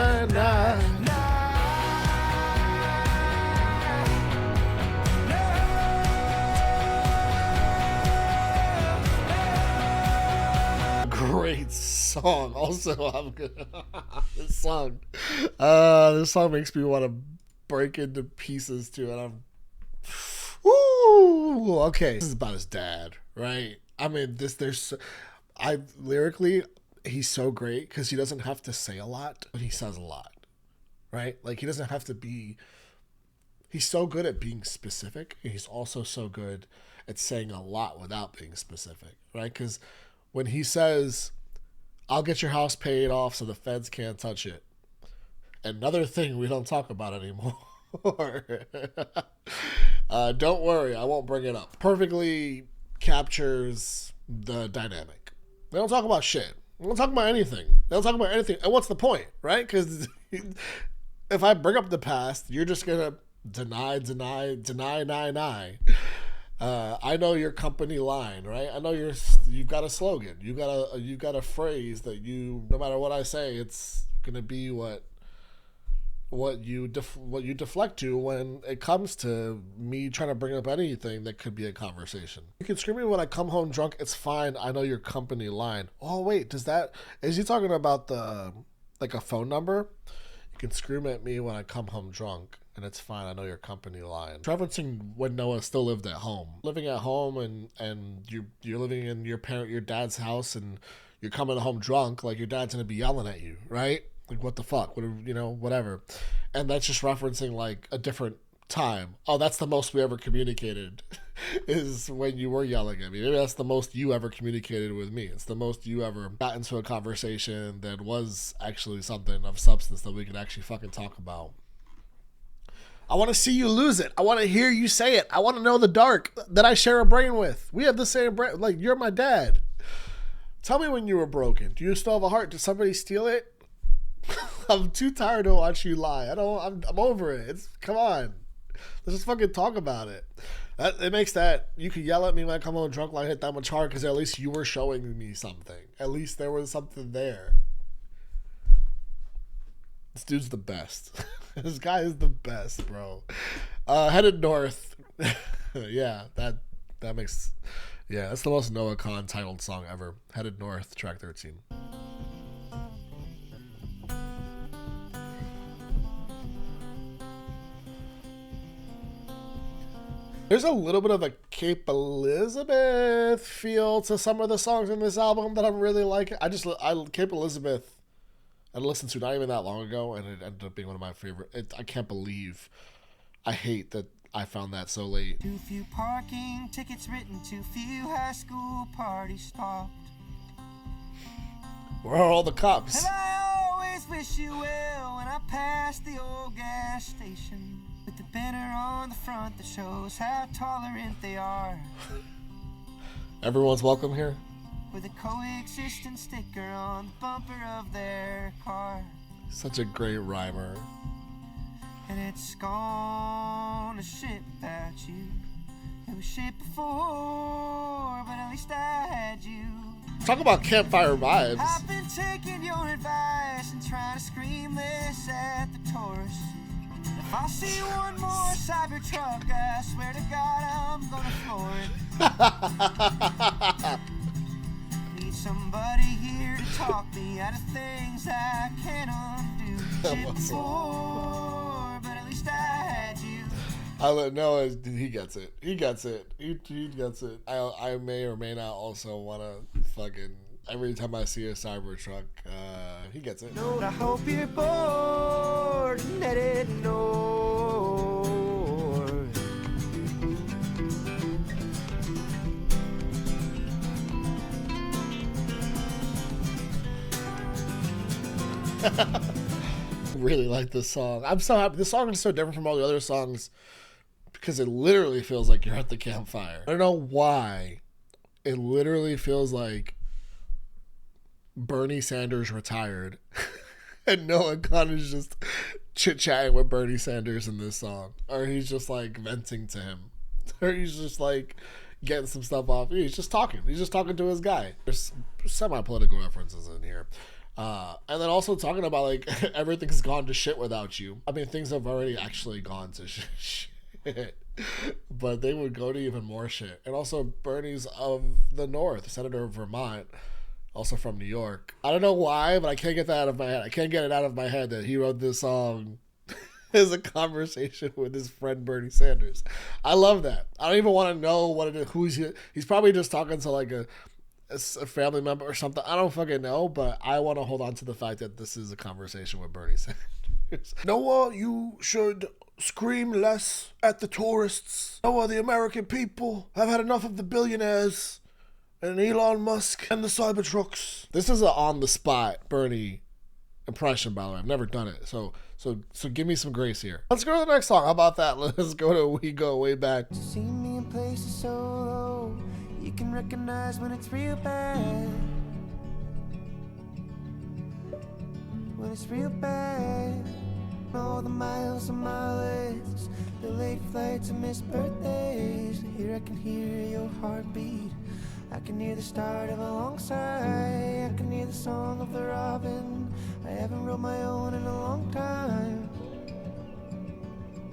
A: Great song. Also, I'm gonna this song makes me want to break into pieces too, and I'm ooh, okay. This is about his dad, right? I mean, lyrically, he's so great because he doesn't have to say a lot, but he says a lot. right? Like, he doesn't have to be, he's so good at being specific. And he's also so good at saying a lot without being specific, right? Because when he says, I'll get your house paid off so the feds can't touch it. Another thing we don't talk about anymore. Don't worry, I won't bring it up. Perfectly captures the dynamic. They don't talk about shit. They don't talk about anything. They don't talk about anything. And what's the point, right? Because if I bring up the past, you're just going to deny. I know your company line, right? I know you've got a slogan. You've got a phrase that no matter what I say, it's gonna be what you deflect to when it comes to me trying to bring up anything that could be a conversation. You can scream me when I come home drunk. It's fine. I know your company line. Oh wait, is he talking about like a phone number? You can scream at me when I come home drunk. And it's fine, I know your company line. Referencing when Noah still lived at home. Living at home and you're living in your dad's house and you're coming home drunk, like your dad's gonna be yelling at you, right? Like, what the fuck? Whatever. And that's just referencing like a different time. Oh, that's the most we ever communicated is when you were yelling at me. Maybe that's the most you ever communicated with me. It's the most you ever got into a conversation that was actually something of substance that we could actually fucking talk about. I want to see you lose it. I want to hear you say it. I want to know the dark that I share a brain with. We have the same brain. Like, you're my dad. Tell me when you were broken. Do you still have a heart? Did somebody steal it? I'm too tired to watch you lie. I'm over it. Come on. Let's just fucking talk about it. It makes that you could yell at me when I come home drunk like I hit that much hard because at least you were showing me something. At least there was something there. This dude's the best. This guy is the best, bro. Headed North. Yeah, that makes... Yeah, that's the most Noah Kahan titled song ever. Headed North, track 13. There's a little bit of a Cape Elizabeth feel to some of the songs in this album that I'm really liking. Cape Elizabeth, I listened to not even that long ago, and it ended up being one of my favorite. I can't believe, I hate that I found that so late.
B: Too few parking tickets written, too few high school parties stopped.
A: Where are all the cops?
B: And I always wish you well when I pass the old gas station with the banner on the front that shows how tolerant they are.
A: Everyone's welcome here.
B: With a coexistence sticker on the bumper of their car.
A: Such a great rhymer.
B: And it's gone to shit without you. It was shit before, but at least I had you.
A: Talk about campfire vibes.
B: I've been taking your advice and trying to scream this at the tourists. If I see one more Cybertruck, I swear to God I'm gonna floor it. Need somebody here to talk me out of things I can't undo. Shit before, but at least I had you.
A: I let Noah, he gets it. He gets it. He gets it. I may or may not also want to fucking, every time I see a Cybertruck, he gets it.
B: No, I hope you're bored and headed north.
A: Really like this song. I'm so happy. This song is so different from all the other songs because it literally feels like you're at the campfire. I don't know why. It literally feels like Bernie Sanders retired and Noah Kahan is just chit-chatting with Bernie Sanders in this song. Or he's just like venting to him. Or he's just like getting some stuff off. He's just talking. He's just talking to his guy. There's semi-political references in here. And then also talking about like everything's gone to shit without you. I mean, things have already actually gone to shit, but they would go to even more shit. And also Bernie's of the North, senator of Vermont, also from New York. I don't know why, but I can't get that out of my head. I can't get it out of my head that he wrote this song as a conversation with his friend Bernie Sanders. I love that. I don't even want to know what it is. He's probably just talking to like a family member or something. I don't fucking know, but I want to hold on to the fact that this is a conversation with Bernie Sanders. Noah, you should scream less at the tourists. Noah, the American people have had enough of the billionaires and Elon Musk and the Cybertrucks. This is an on-the-spot Bernie impression, by the way. I've never done it, so give me some grace here. Let's go to the next song. How about that? Let's go to We Go Way Back.
B: See me in places so low, you can recognize when it's real bad. When it's real bad. All the miles and mileage, the late flights and missed birthdays. Here I can hear your heartbeat. I can hear the start of a long sigh. I can hear the song of the robin. I haven't wrote my own in a long time.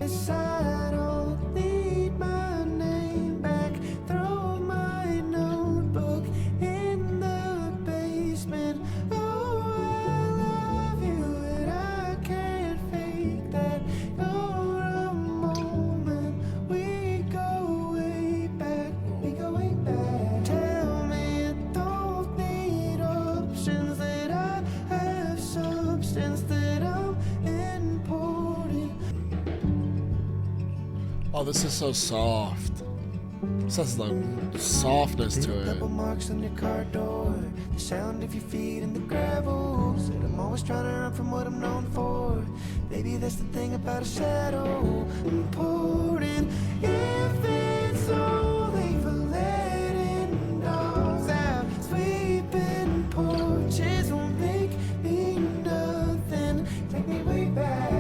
B: Yes, I don't need my name back. Throw my notebook in the basement. Oh, I love you and I can't fake that. You're a moment. We go way back. We go way back. Tell me you don't need options, that I have substance, that I'm important.
A: Oh, this is so soft. This has like softness to it.
B: Pebble marks on your car door, the sound of your feet in the gravel. Said I'm always trying to run from what I'm known for. Baby, that's the thing about a shadow. Important if it's only for letting dogs out. Sweeping porches won't make me nothing. Take me way back.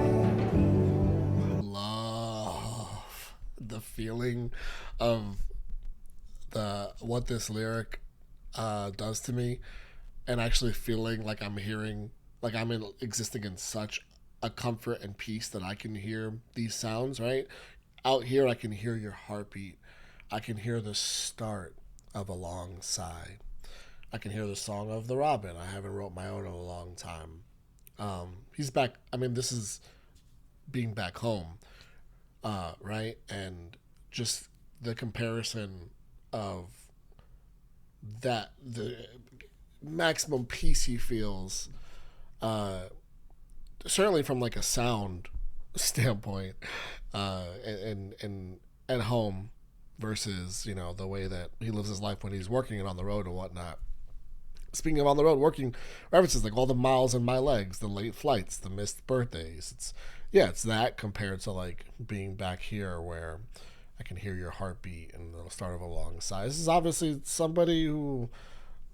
A: Love the feeling of what this lyric does to me, and actually feeling like I'm hearing, like I'm existing in such a comfort and peace that I can hear these sounds, right? Out here, I can hear your heartbeat. I can hear the start of a long sigh. I can hear the song of the robin. I haven't wrote my own in a long time. He's back. I mean, this is being back home, right? And just the comparison of that, the maximum peace he feels, certainly from like a sound standpoint, and at home versus, you know, the way that he lives his life when he's working and on the road and whatnot. Speaking of on the road, working references like all the miles in my legs, the late flights, the missed birthdays. It's that compared to like being back here where I can hear your heartbeat and the start of a long sigh. This is obviously somebody who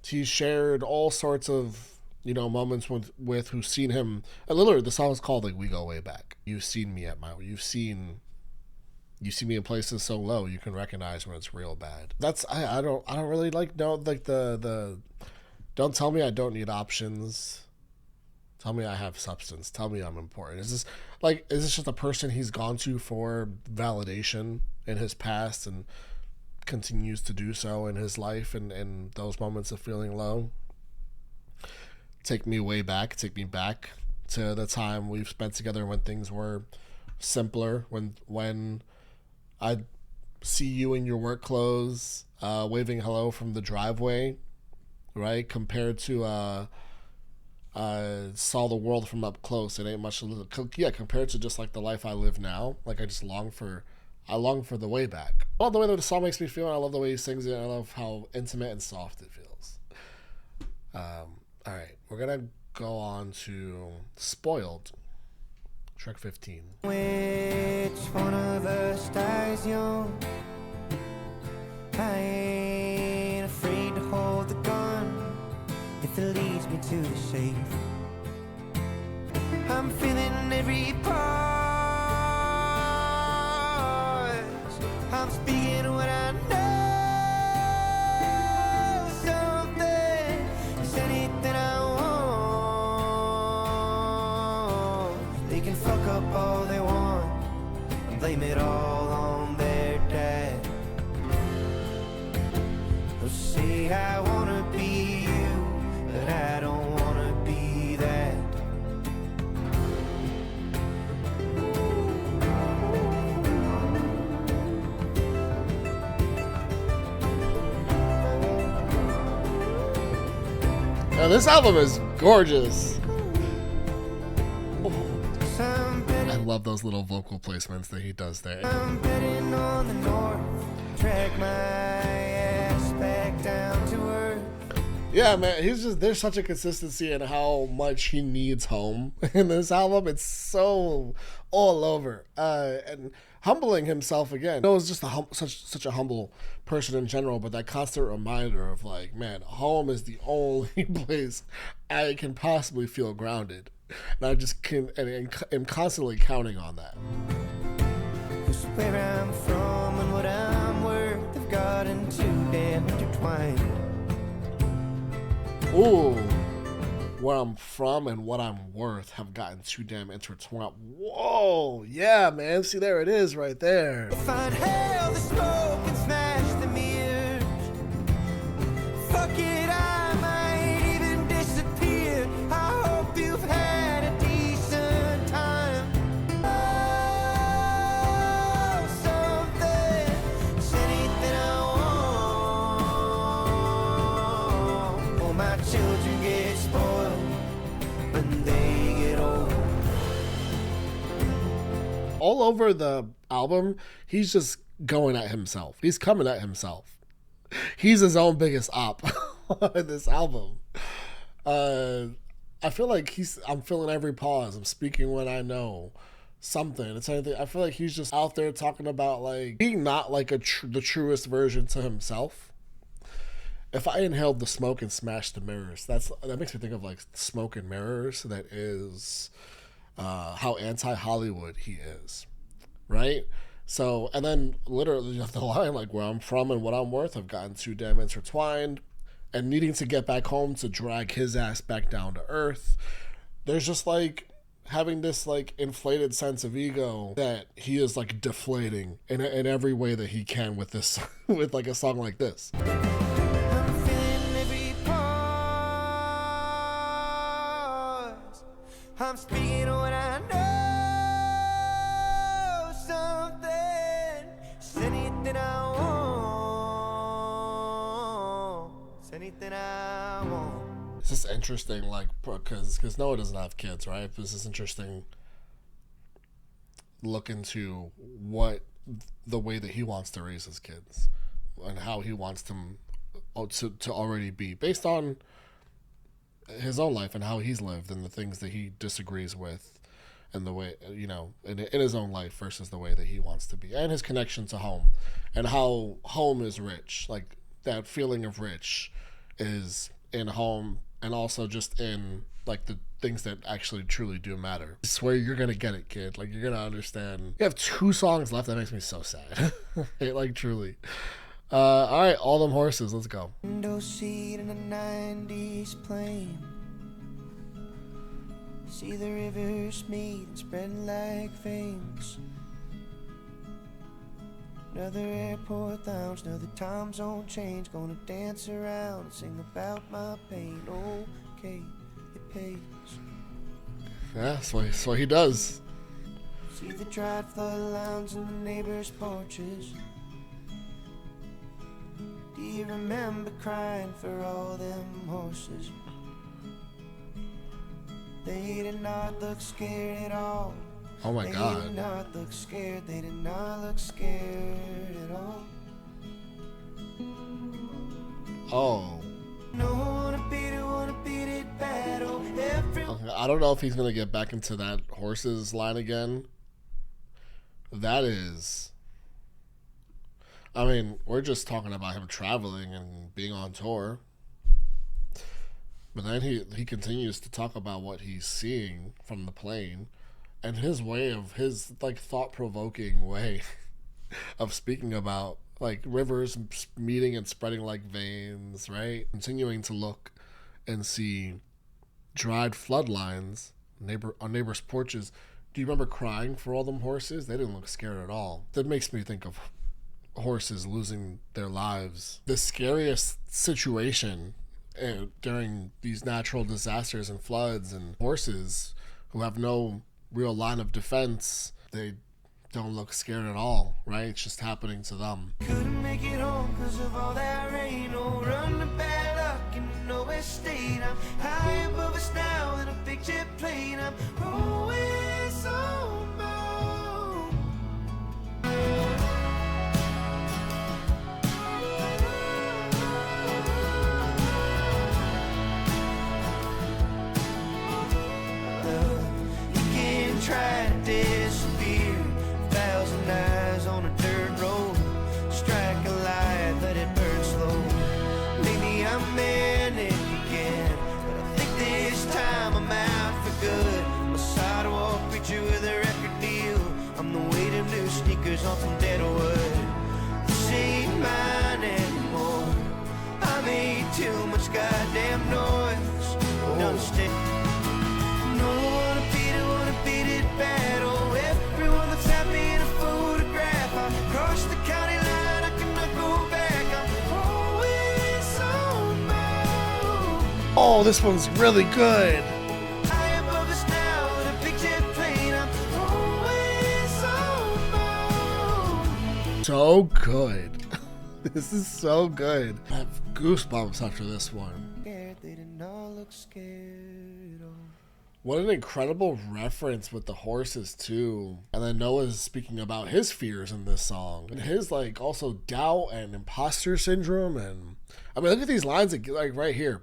A: he's shared all sorts of, you know, moments with who's seen him. And literally, the song is called like We Go Way Back. You've seen me you've seen me in places so low you can recognize when it's real bad. That's I don't really like the don't tell me I don't need options. Tell me I have substance. Tell me I'm important. Is this just a person he's gone to for validation in his past and continues to do so in his life and in those moments of feeling low? Take me back to the time we've spent together when things were simpler, when I'd see you in your work clothes, waving hello from the driveway, right? Compared to saw the world from up close. It ain't much. Compared to just like the life I live now. Like I long for the way back. I love the way that the song makes me feel, and I love the way he sings it. I love how intimate and soft it feels. All right, we're gonna go on to Spoiled, track 15.
B: Which one of us dies young? I ain't afraid to hold the gun if it leads me to the safe. I'm feeling every part. I'm speaking what I know. Something is anything I want. They can fuck up all they want and blame it all on their dad. They'll say I wanna be you, but I don't wanna be that.
A: Now, this album is gorgeous.
B: Some
A: love those little vocal placements that he does there.
B: I'm betting on the north, drag my ass back down to earth.
A: Yeah, man, there's such a consistency in how much he needs home in this album. It's so all over, and humbling himself again. No, it's just such a humble person in general, but that constant reminder of like, man, home is the only place I can possibly feel grounded, and I just can and am constantly counting on that.
B: 'Cause where I'm from and what I'm worth have gotten too damn intertwined.
A: Ooh, where I'm from and what I'm worth have gotten too damn intertwined. Whoa, yeah, man. See, there it is right there.
B: If I'd hail the smoke and smash the mirrors, fuck it, I might even disappear. I hope you've had a decent time. Oh, something, it's anything I want. Oh, my children get spoiled when they get old.
A: All over the album, he's just going at himself. He's coming at himself. He's his own biggest op in this album. I feel like I'm feeling every pause. I'm speaking when I know something. It's anything. I feel like he's just out there talking about like being not like the truest version to himself. If I inhaled the smoke and smashed the mirrors, that makes me think of like smoke and mirrors. That is how anti-Hollywood he is, right? So, and then literally you have the line like, where I'm from and what I'm worth have gotten too damn intertwined, and needing to get back home to drag his ass back down to earth. There's just like having this like inflated sense of ego that he is like deflating in every way that he can with this, with like a song like this.
B: I'm feeling every pause. I'm speaking what I know. Something, it's anything I want. It's anything I want.
A: It's just interesting, like, because Noah doesn't have kids, right? This is interesting. Look into what the way that he wants to raise his kids and how he wants them to already be based on his own life and how he's lived and the things that he disagrees with and the way, you know, in his own life versus the way that he wants to be, and his connection to home and how home is rich. Like that feeling of rich is in home and also just in like the things that actually truly do matter. I swear you're gonna get it, kid. Like you're gonna understand. You have 2 songs left. That makes me so sad. Like truly. All right, All Them Horses. Let's go.
B: Window seat in a 90s plane. See the rivers meet and spread like veins. Another airport lounge, another time zone change. Gonna dance around and sing about my pain. Okay, it pays.
A: Yeah, that's what he does.
B: See the dried flood lines in the neighbors' porches. Do you remember crying for all them horses? They did not look scared at all.
A: Oh my
B: They did
A: God.
B: not look scared. They did not look scared at all.
A: Oh.
B: No wanna beat it bad. Oh, every
A: Okay, I don't know if he's gonna get back into that horses line again. That is. I mean, we're just talking about him traveling and being on tour. But then he continues to talk about what he's seeing from the plane and his like thought-provoking way of speaking about like rivers meeting and spreading like veins, right? Continuing to look and see dried flood lines on neighbors' porches. Do you remember crying for all them horses? They didn't look scared at all. That makes me think of horses losing their lives. The scariest situation during these natural disasters and floods, and horses who have no real line of defense, they don't look scared at all, right? It's just happening to them.
B: couldn't make it home 'cause of all that rain. Oh, run to bad luck in nowhere state. I'm high above us now in a big jet plane. I'm always on my fingers on some dead wood. This ain't mine anymore. I made too much goddamn noise. Don't stay. No wanna beat it bad. Oh, everyone that's happy in a photograph. I crossed the county line, I cannot go back. I'm always on my own.
A: Oh, this one's really good.
B: I am above us now in a big jet plane. I'm always on my own.
A: So good. This is so good. I have goosebumps after this one.
B: Scared, they didn't all look scared. Oh.
A: What an incredible reference with the horses too. And then Noah's speaking about his fears in this song. And his like also doubt and imposter syndrome. And I mean, look at these lines like right here.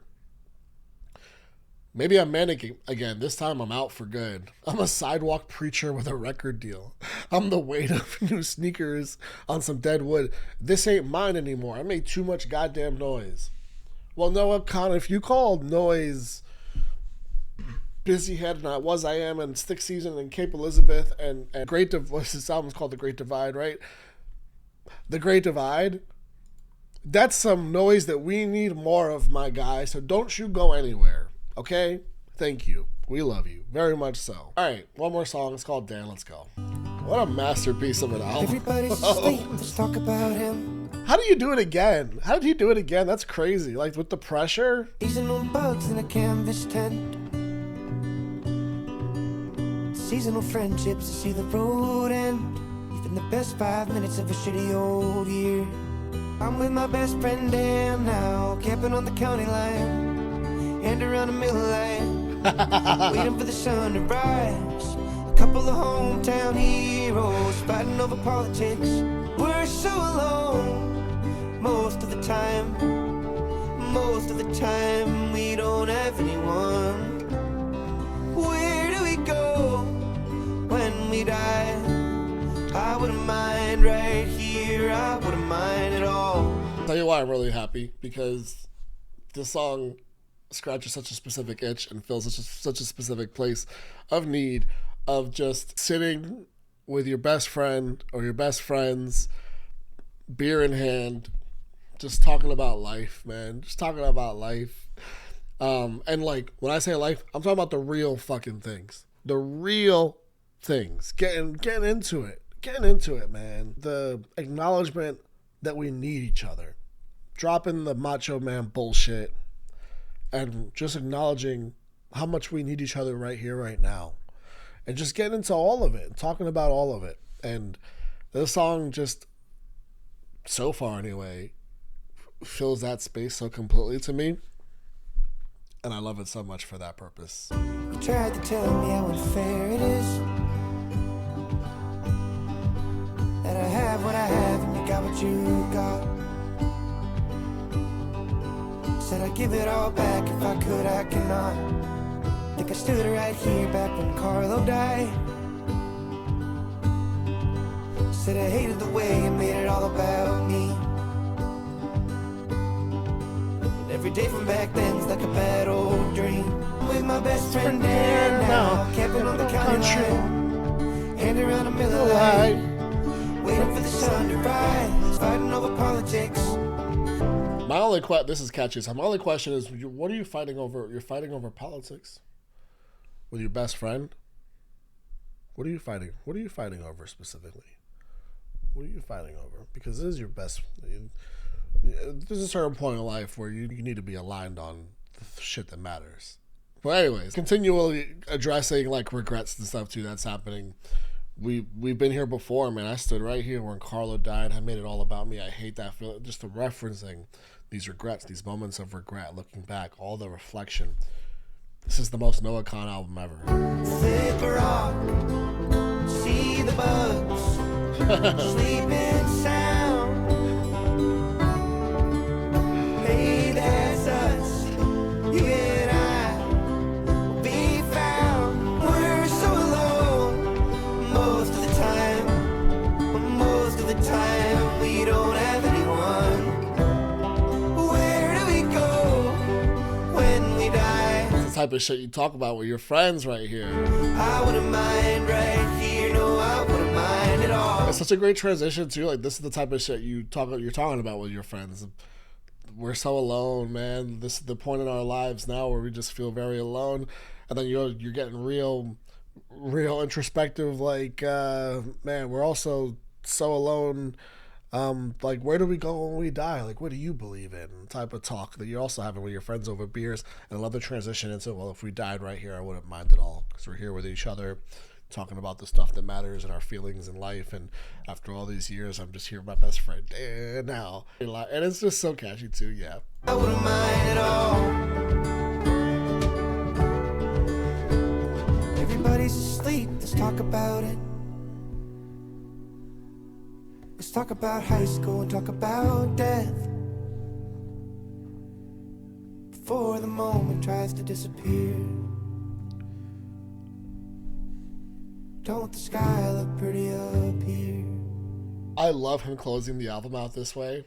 A: Maybe I'm manic again. This time I'm out for good. I'm a sidewalk preacher with a record deal. I'm the weight of new sneakers on some dead wood. This ain't mine anymore. I made too much goddamn noise. Well, Noah Khan, if you called noise Busy Head and I Am and Stick Season and Cape Elizabeth and Great Divide, what's this album's called? The Great Divide, right? The Great Divide. That's some noise that we need more of, my guy. So don't you go anywhere. Okay? Thank you. We love you. Very much so. Alright, one more song. It's called Dan. Let's go. What a masterpiece of an album.
B: Everybody's asleep, let's talk about him.
A: How do you do it again? How did he do it again? That's crazy. Like with the pressure.
B: Seasonal bugs in a canvas tent. Seasonal friendships to see the road end. Even the best 5 minutes of a shitty old year. I'm with my best friend Dan now, camping on the county line. Hand around the middle lane, waiting for the sun to rise. A couple of hometown heroes fighting over politics. We're so alone most of the time. Most of the time we don't have anyone. Where do we go when we die? I wouldn't mind right here, I wouldn't mind at all.
A: I'll tell you why I'm really happy, because this song scratches such a specific itch and fills such a specific place of need, of just sitting with your best friend or your best friends, beer in hand, just talking about life, man. Just talking about life. And like, when I say life, I'm talking about the real fucking things. The real things. Getting into it. Getting into it, man. The acknowledgement that we need each other. Dropping the macho man bullshit. And just acknowledging how much we need each other right here, right now. And just getting into all of it. Talking about all of it. And this song just, so far anyway, fills that space so completely to me. And I love it so much for that purpose.
B: You tried to tell me how unfair it is. That I have what I have and you got what you got. Said I'd give it all back if I could, I cannot. Think I stood right here back when Carlo died. Said I hated the way you made it all about me. And every day from back then's like a bad old dream. I'm with my best friend there now, camping on the county line. Hand around the middle light, waiting for the sun to rise, fighting over politics.
A: My only this is catchy. So my only question is, what are you fighting over? You're fighting over politics with your best friend. What are you fighting? What are you fighting over specifically? What are you fighting over? Because this is your best. There's a certain point in life where you need to be aligned on the shit that matters. But anyways, continually addressing like regrets and stuff too. That's happening. We've been here before, man. I stood right here when Carlo died. I made it all about me. I hate that feeling. Just the referencing these regrets, these moments of regret, looking back, all the reflection. This is the most Noah Khan album ever.
B: Flip a rock, see the bugs, sleeping sound. Hey, that's us, you and I will be found. We're so alone most of the time. Most of the time we don't have anyone. Where do we go when we die?
A: It's the type of shit you talk about with your friends right here.
B: I wouldn't mind right here, no, I wouldn't mind at all.
A: It's such a great transition too. Like, this is the type of shit you're talking about with your friends. We're so alone, man. This is the point in our lives now where we just feel very alone, and then you're getting real introspective. Like, man, we're also so alone. Like, where do we go when we die? Like, what do you believe in? Type of talk that you're also having with your friends over beers. And I love the transition into, well, if we died right here, I wouldn't mind at all, because we're here with each other, talking about the stuff that matters and our feelings in life. And after all these years, I'm just here with my best friend now, and it's just so catchy too. Yeah,
B: I wouldn't mind at all. Everybody's asleep, let's talk about it. Let's talk about high school and talk about death before the moment tries to disappear. Don't the sky look pretty up here?
A: I love him closing the album out this way.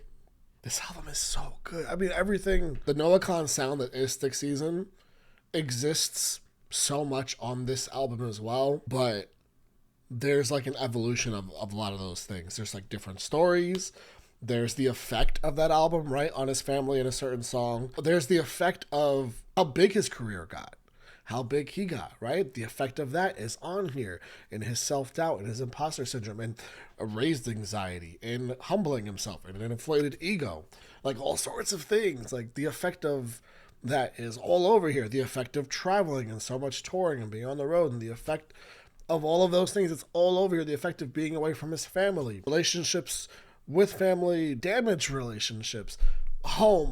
A: This album is so good. I mean, everything, the Noah Kahan sound that is Stick Season exists so much on this album as well, but there's like an evolution of a lot of those things. There's like different stories. There's the effect of that album, right, on his family in a certain song. There's the effect of how big his career got, how big he got, right? The effect of that is on here, in his self-doubt and his imposter syndrome and a raised anxiety and humbling himself and an inflated ego, like all sorts of things. Like, the effect of that is all over here. The effect of traveling and so much touring and being on the road, and the effect of all of those things, it's all over here. The effect of being away from his family, relationships with family, damaged relationships, home,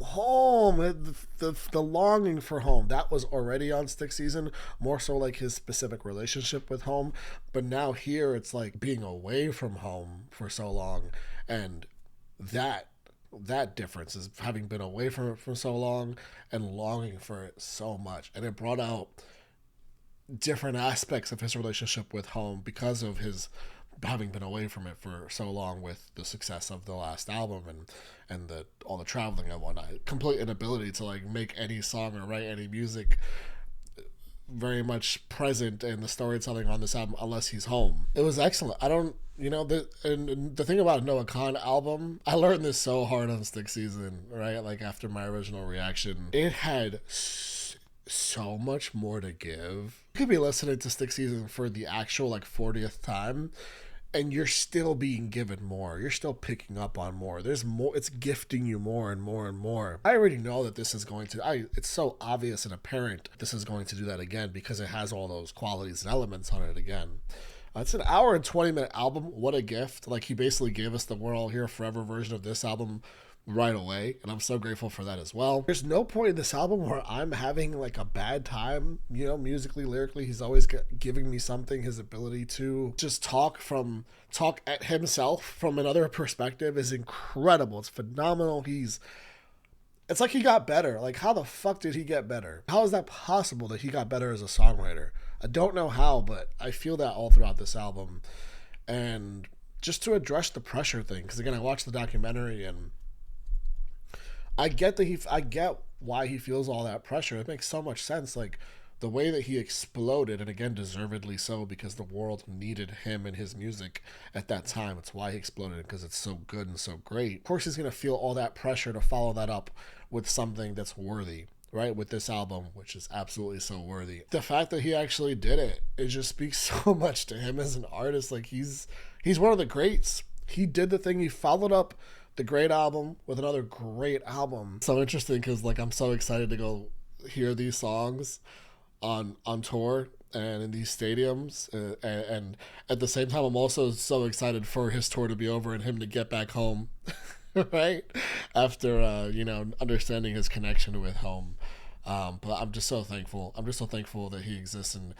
A: the longing for home. That was already on Stick Season, more so like his specific relationship with home. But now here, it's like being away from home for so long, and that difference is having been away from it for so long and longing for it so much. And it brought out different aspects of his relationship with home because of his having been away from it for so long, with the success of the last album and all the traveling and whatnot. Complete inability to like make any song or write any music very much present in the storytelling on this album unless he's home. It was excellent. I don't, and the thing about a Noah Kahan album, I learned this so hard on Stick Season, right? Like, after my original reaction, it had so much more to give. You could be listening to Stick Season for the actual like 40th time, and you're still being given more. You're still picking up on more. There's more. It's gifting you more and more and more. I already know that this is going to, it's so obvious and apparent this is going to do that again, because it has all those qualities and elements on it again. It's an hour and 20-minute album. What a gift. Like, he basically gave us the We're All Here Forever version of this album right away, and I'm so grateful for that as well. There's no point in this album where I'm having like a bad time, musically, lyrically. He's always giving me something. His ability to just talk at himself from another perspective is incredible. It's phenomenal. It's like he got better. Like, how the fuck did he get better? How is that possible that he got better as a songwriter? I don't know how, but I feel that all throughout this album. And just to address the pressure thing, because again, I watched the documentary and I get why he feels all that pressure. It makes so much sense. Like, the way that he exploded, and again, deservedly so, because the world needed him and his music at that time. It's why he exploded, because it's so good and so great. Of course, he's going to feel all that pressure to follow that up with something that's worthy, right? With this album, which is absolutely so worthy. The fact that he actually did it just speaks so much to him as an artist. Like, he's one of the greats. He did the thing. He followed up the great album with another great album. So interesting, because like, I'm so excited to go hear these songs on tour and in these stadiums, and at the same time, I'm also so excited for his tour to be over and him to get back home, right? After understanding his connection with home. But I'm just so thankful. I'm just so thankful that he exists and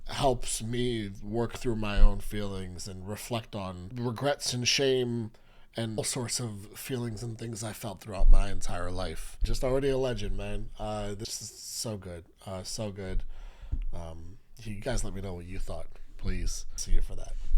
A: helps me work through my own feelings and reflect on regrets and shame and all sorts of feelings and things I felt throughout my entire life. Just already a legend, man. This is so good. So good. You guys let me know what you thought, please. See you for that.